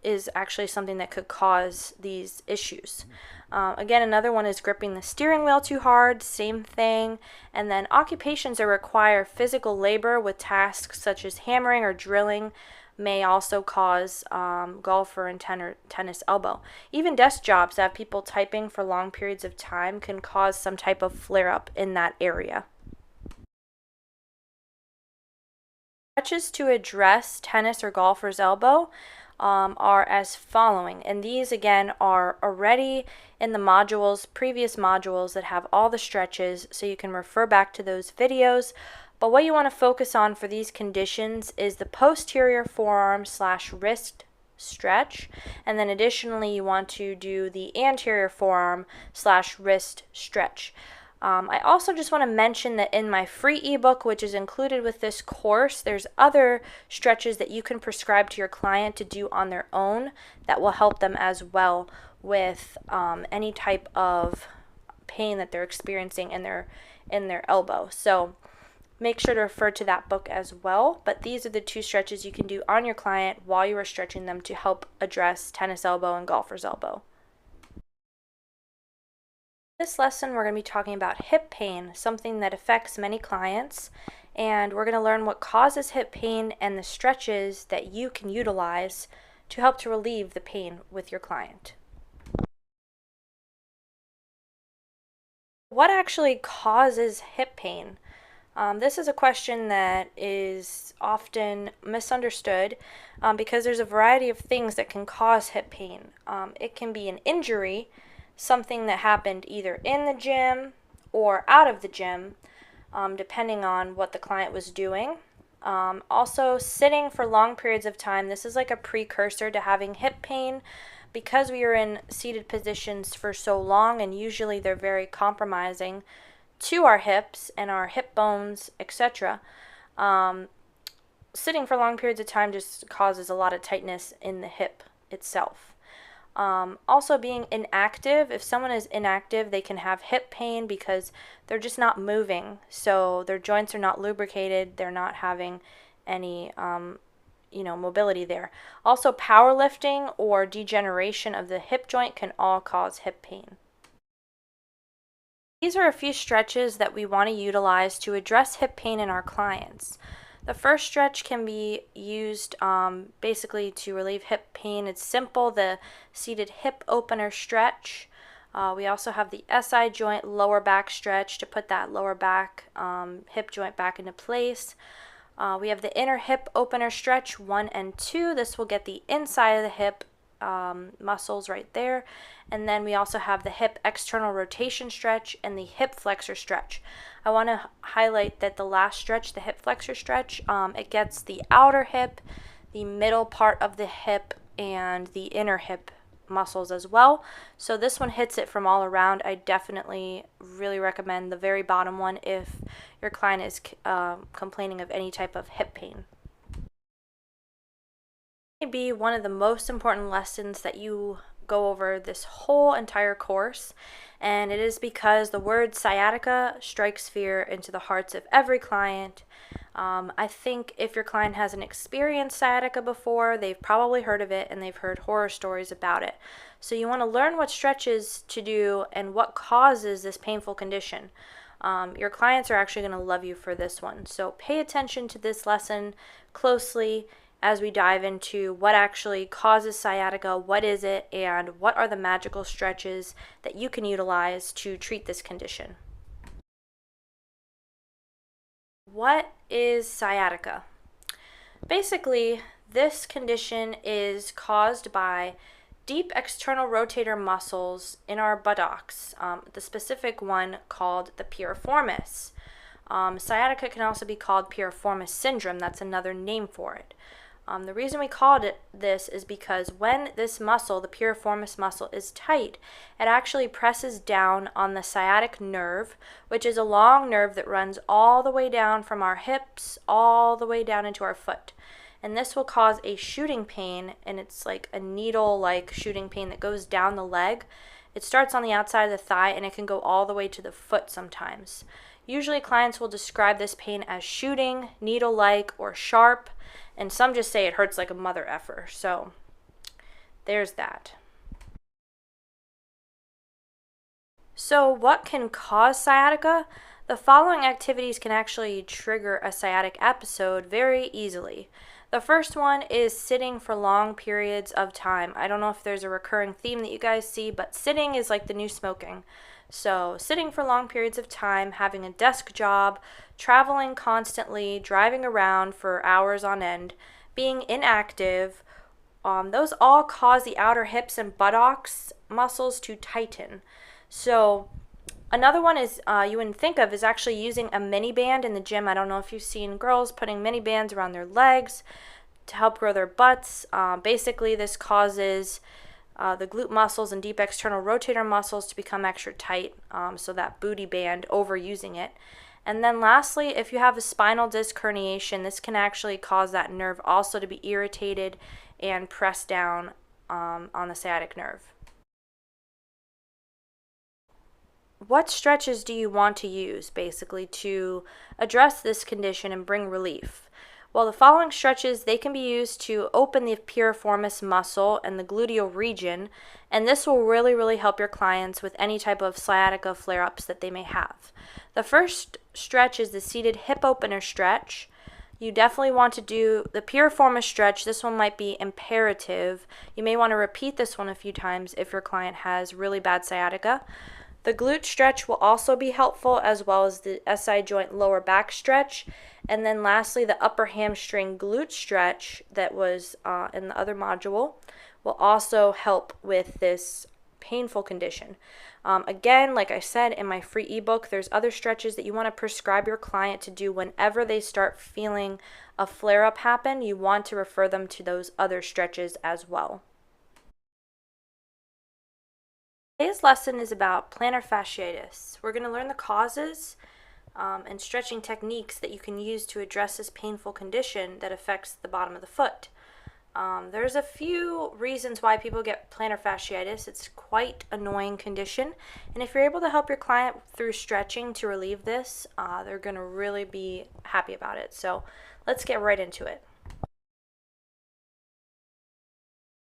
is actually something that could cause these issues. Again, another one is gripping the steering wheel too hard, same thing. And then occupations that require physical labor with tasks such as hammering or drilling may also cause golfer and tennis elbow. Even desk jobs that have people typing for long periods of time can cause some type of flare-up in that area. Stretches to address tennis or golfer's elbow are as following, and these again are already in the previous modules that have all the stretches, so you can refer back to those videos. But what you want to focus on for these conditions is the posterior forearm / wrist stretch, and then additionally you want to do the anterior forearm / wrist stretch. I also just want to mention that in my free ebook, which is included with this course, there's other stretches that you can prescribe to your client to do on their own that will help them as well with any type of pain that they're experiencing in their elbow. So make sure to refer to that book as well. But these are the two stretches you can do on your client while you are stretching them to help address tennis elbow and golfer's elbow. This lesson we're going to be talking about hip pain, something that affects many clients, and we're going to learn what causes hip pain and the stretches that you can utilize to help to relieve the pain with your client. What actually causes hip pain? This is a question that is often misunderstood because there's a variety of things that can cause hip pain. It can be an injury something that happened either in the gym or out of the gym, depending on what the client was doing. Also, sitting for long periods of time, this is like a precursor to having hip pain because we are in seated positions for so long, and usually they're very compromising to our hips and our hip bones, etc. Sitting for long periods of time just causes a lot of tightness in the hip itself. Also, being inactive, if someone is inactive, they can have hip pain because they're just not moving. So their joints are not lubricated, they're not having any mobility there. Also, powerlifting or degeneration of the hip joint can all cause hip pain. These are a few stretches that we want to utilize to address hip pain in our clients. The first stretch can be used basically to relieve hip pain. It's simple, the seated hip opener stretch. We also have the SI joint lower back stretch to put that lower back hip joint back into place. We have the inner hip opener stretch 1 and 2. This will get the inside of the hip muscles right there. And then we also have the hip external rotation stretch and the hip flexor stretch. I want to highlight that the last stretch, the hip flexor stretch, it gets the outer hip, the middle part of the hip, and the inner hip muscles as well. So this one hits it from all around. I definitely really recommend the very bottom one if your client is complaining of any type of hip pain. It may be one of the most important lessons that you go over this whole entire course, and it is because the word sciatica strikes fear into the hearts of every client. I think if your client hasn't experienced sciatica before, they've probably heard of it and they've heard horror stories about it. So you want to learn what stretches to do and what causes this painful condition. Your clients are actually going to love you for this one. So pay attention to this lesson closely as we dive into what actually causes sciatica, what is it, and what are the magical stretches that you can utilize to treat this condition. What is sciatica? Basically, this condition is caused by deep external rotator muscles in our buttocks, the specific one called the piriformis. Sciatica can also be called piriformis syndrome. That's another name for it. The reason we called it this is because when this muscle, the piriformis muscle, is tight, it actually presses down on the sciatic nerve, which is a long nerve that runs all the way down from our hips all the way down into our foot. And this will cause a shooting pain, and it's like a needle-like shooting pain that goes down the leg. It starts on the outside of the thigh, and it can go all the way to the foot sometimes. Usually clients will describe this pain as shooting, needle-like, or sharp, and some just say it hurts like a mother effer. So there's that. So what can cause sciatica? The following activities can actually trigger a sciatic episode very easily. The first one is sitting for long periods of time. I don't know if there's a recurring theme that you guys see, but sitting is like the new smoking. So sitting for long periods of time, having a desk job, traveling constantly, driving around for hours on end, being inactive, those all cause the outer hips and buttocks muscles to tighten. So another one is you wouldn't think of is actually using a mini band in the gym. I don't know if you've seen girls putting mini bands around their legs to help grow their butts. Basically, this causes the glute muscles and deep external rotator muscles to become extra tight, so that booty band, overusing it. And then lastly, if you have a spinal disc herniation, this can actually cause that nerve also to be irritated and press down on the sciatic nerve. What stretches do you want to use, basically, to address this condition and bring relief? Well, the following stretches, they can be used to open the piriformis muscle and the gluteal region, and this will really help your clients with any type of sciatica flare-ups that they may have. The first stretch is the seated hip opener stretch. You definitely want to do the piriformis stretch. This one might be imperative. You may want to repeat this one a few times if your client has really bad sciatica. The glute stretch will also be helpful, as well as the SI joint lower back stretch. And then lastly, the upper hamstring glute stretch that was in the other module will also help with this painful condition. Again, like I said in my free ebook, there's other stretches that you want to prescribe your client to do whenever they start feeling a flare-up happen. You want to refer them to those other stretches as well. Today's lesson is about plantar fasciitis. We're going to learn the causes and stretching techniques that you can use to address this painful condition that affects the bottom of the foot. There's a few reasons why people get plantar fasciitis. It's quite annoying condition, and if you're able to help your client through stretching to relieve this, they're going to really be happy about it. So let's get right into it.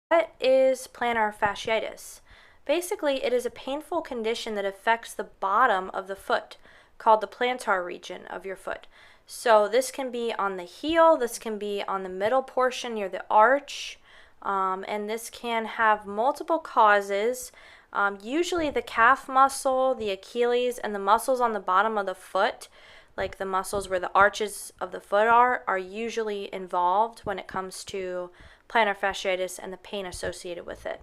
What is plantar fasciitis? Basically, it is a painful condition that affects the bottom of the foot, called the plantar region of your foot. So this can be on the heel, this can be on the middle portion near the arch, and this can have multiple causes. Usually the calf muscle, the Achilles, and the muscles on the bottom of the foot, like the muscles where the arches of the foot are usually involved when it comes to plantar fasciitis and the pain associated with it.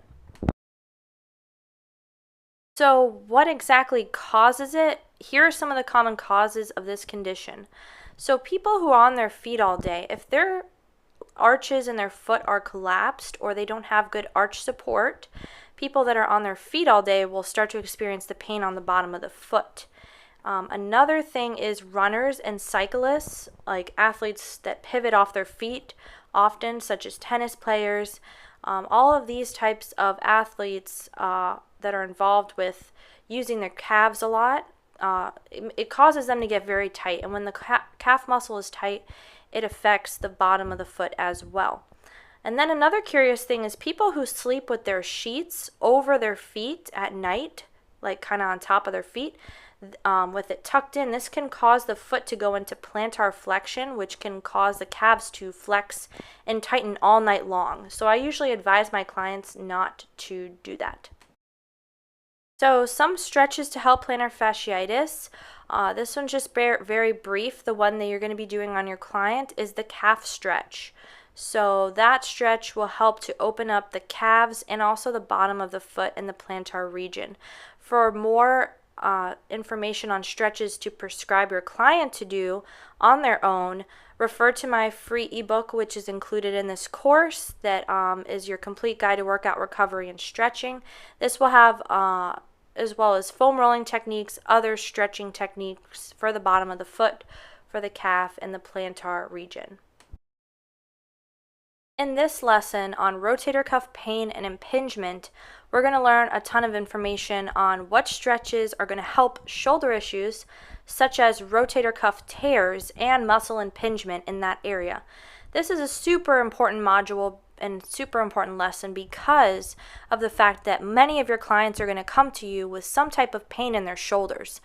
So what exactly causes it? Here are some of the common causes of this condition. So people who are on their feet all day, if their arches in their foot are collapsed or they don't have good arch support, people that are on their feet all day will start to experience the pain on the bottom of the foot. Another thing is runners and cyclists, like athletes that pivot off their feet often, such as tennis players. All of these types of athletes that are involved with using their calves a lot, it causes them to get very tight. And when the calf muscle is tight, it affects the bottom of the foot as well. And then another curious thing is people who sleep with their sheets over their feet at night, like kind of on top of their feet, with it tucked in, this can cause the foot to go into plantar flexion, which can cause the calves to flex and tighten all night long. So I usually advise my clients not to do that. So some stretches to help plantar fasciitis. This one's just very brief. The one that you're going to be doing on your client is the calf stretch. So that stretch will help to open up the calves and also the bottom of the foot and the plantar region. For more information on stretches to prescribe your client to do on their own, refer to my free ebook, which is included in this course, that is your complete guide to workout recovery and stretching. This will have as well as foam rolling techniques, other stretching techniques for the bottom of the foot, for the calf, and the plantar region. In this lesson on rotator cuff pain and impingement, we're going to learn a ton of information on what stretches are going to help shoulder issues such as rotator cuff tears and muscle impingement in that area. This is a super important module and super important lesson because of the fact that many of your clients are going to come to you with some type of pain in their shoulders.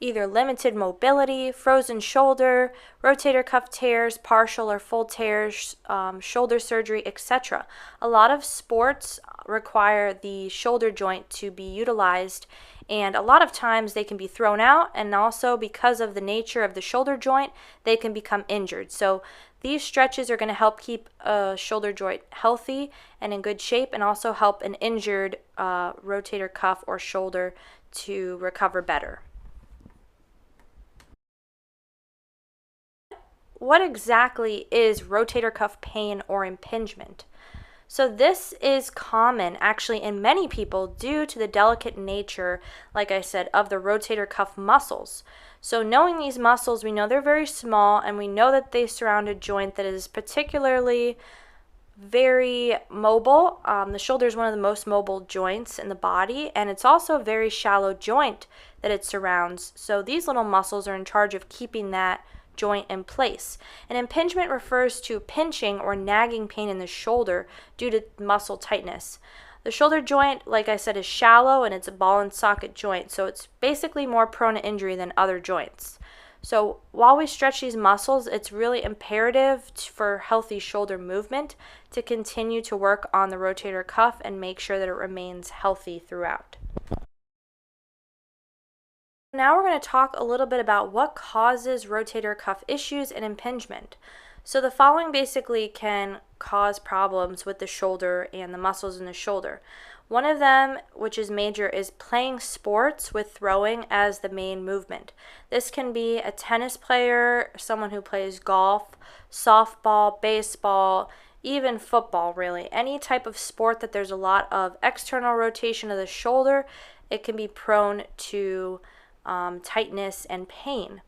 Either limited mobility, frozen shoulder, rotator cuff tears, partial or full tears, shoulder surgery, etc. A lot of sports require the shoulder joint to be utilized, and a lot of times they can be thrown out, and also because of the nature of the shoulder joint, they can become injured. So these stretches are going to help keep a shoulder joint healthy and in good shape, and also help an injured rotator cuff or shoulder to recover better. What exactly is rotator cuff pain or impingement? So this is common actually in many people due to the delicate nature, like I said, of the rotator cuff muscles. So knowing these muscles, we know they're very small, and we know that they surround a joint that is particularly very mobile. The shoulder is one of the most mobile joints in the body, and it's also a very shallow joint that it surrounds. So these little muscles are in charge of keeping that joint in place. And impingement refers to pinching or nagging pain in the shoulder due to muscle tightness. The shoulder joint, like I said, is shallow and it's a ball and socket joint, so it's basically more prone to injury than other joints. So while we stretch these muscles, it's really imperative for healthy shoulder movement to continue to work on the rotator cuff and make sure that it remains healthy throughout. Now we're going to talk a little bit about what causes rotator cuff issues and impingement. So the following basically can cause problems with the shoulder and the muscles in the shoulder. One of them, which is major, is playing sports with throwing as the main movement. This can be a tennis player, someone who plays golf, softball, baseball, even football, really. Any type of sport that there's a lot of external rotation of the shoulder, it can be prone to tightness and pain.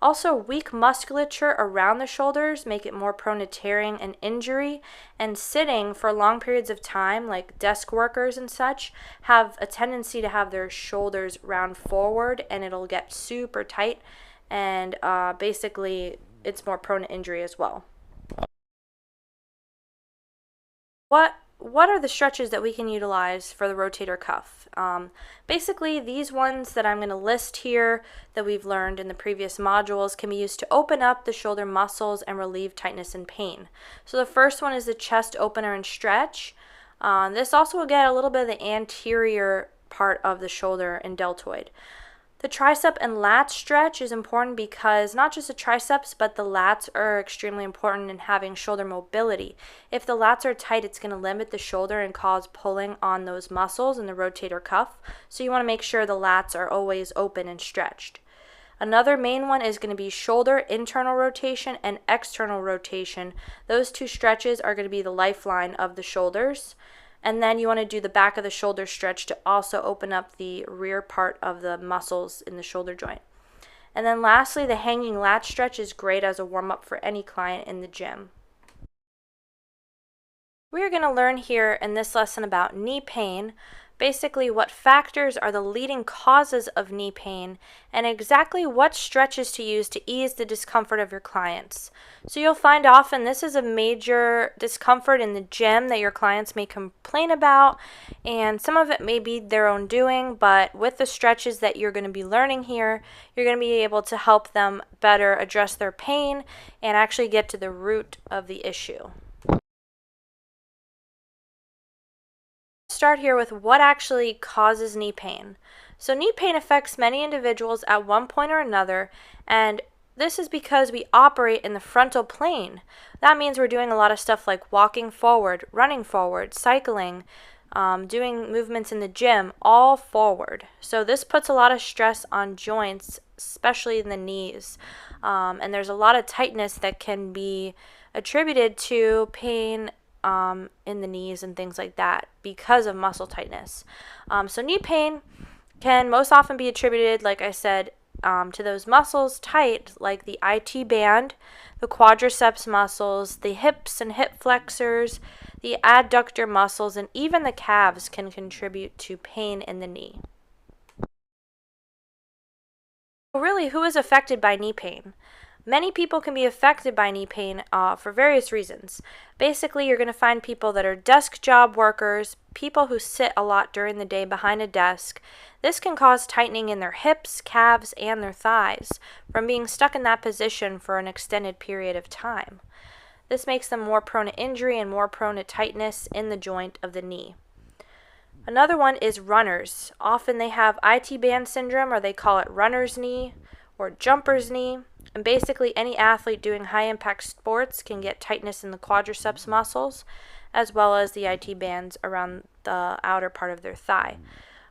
Also, weak musculature around the shoulders make it more prone to tearing and injury, and sitting for long periods of time, like desk workers and such, have a tendency to have their shoulders round forward, and it'll get super tight, and basically it's more prone to injury as well. What are the stretches that we can utilize for the rotator cuff? Basically, these ones that I'm going to list here that we've learned in the previous modules can be used to open up the shoulder muscles and relieve tightness and pain. So the first one is the chest opener and stretch. This also will get a little bit of the anterior part of the shoulder and deltoid. The tricep and lat stretch is important because not just the triceps, but the lats are extremely important in having shoulder mobility. If the lats are tight, it's going to limit the shoulder and cause pulling on those muscles in the rotator cuff. So you want to make sure the lats are always open and stretched. Another main one is going to be shoulder internal rotation and external rotation. Those two stretches are going to be the lifeline of the shoulders. And then you want to do the back of the shoulder stretch to also open up the rear part of the muscles in the shoulder joint. And then lastly, the hanging lat stretch is great as a warm-up for any client in the gym. We are going to learn here in this lesson about knee pain, basically what factors are the leading causes of knee pain, and exactly what stretches to use to ease the discomfort of your clients. So you'll find often this is a major discomfort in the gym that your clients may complain about, and some of it may be their own doing, but with the stretches that you're going to be learning here, you're going to be able to help them better address their pain and actually get to the root of the issue. Start here with what actually causes knee pain. So knee pain affects many individuals at one point or another, and this is because we operate in the frontal plane. That means we're doing a lot of stuff like walking forward, running forward, cycling, doing movements in the gym, all forward. So this puts a lot of stress on joints, especially in the knees. And there's a lot of tightness that can be attributed to pain in the knees and things like that because of muscle tightness. So knee pain can most often be attributed, like I said, to those muscles tight, like the IT band, the quadriceps muscles, the hips and hip flexors, the adductor muscles, and even the calves can contribute to pain in the knee. Really, who is affected by knee pain? Many people can be affected by knee pain for various reasons. Basically, you're going to find people that are desk job workers, people who sit a lot during the day behind a desk. This can cause tightening in their hips, calves, and their thighs from being stuck in that position for an extended period of time. This makes them more prone to injury and more prone to tightness in the joint of the knee. Another one is runners. Often they have IT band syndrome, or they call it runner's knee or jumper's knee. And basically any athlete doing high impact sports can get tightness in the quadriceps muscles as well as the IT bands around the outer part of their thigh.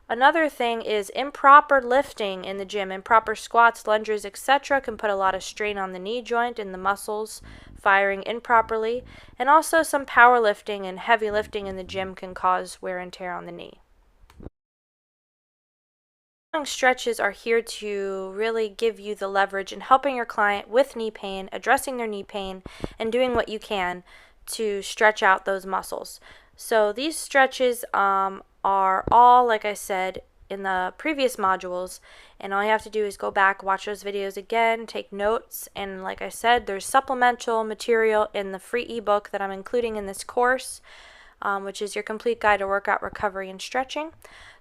Another thing is improper lifting in the gym. Improper squats, lunges, etc. can put a lot of strain on the knee joint and the muscles firing improperly. And also some power lifting and heavy lifting in the gym can cause wear and tear on the knee. Stretches are here to really give you the leverage in helping your client with knee pain, addressing their knee pain, and doing what you can to stretch out those muscles. So these stretches are all, like I said, in the previous modules, and all you have to do is go back, watch those videos again, take notes, and like I said, there's supplemental material in the free ebook that I'm including in this course, which is your complete guide to workout recovery and stretching.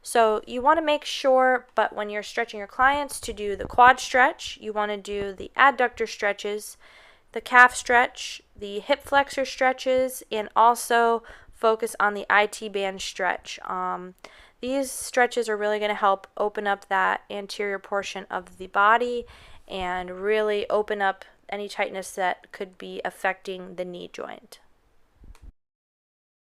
So you want to make sure, but when you're stretching your clients, to do the quad stretch, you want to do the adductor stretches, the calf stretch, the hip flexor stretches, and also focus on the IT band stretch. These stretches are really going to help open up that anterior portion of the body and really open up any tightness that could be affecting the knee joint.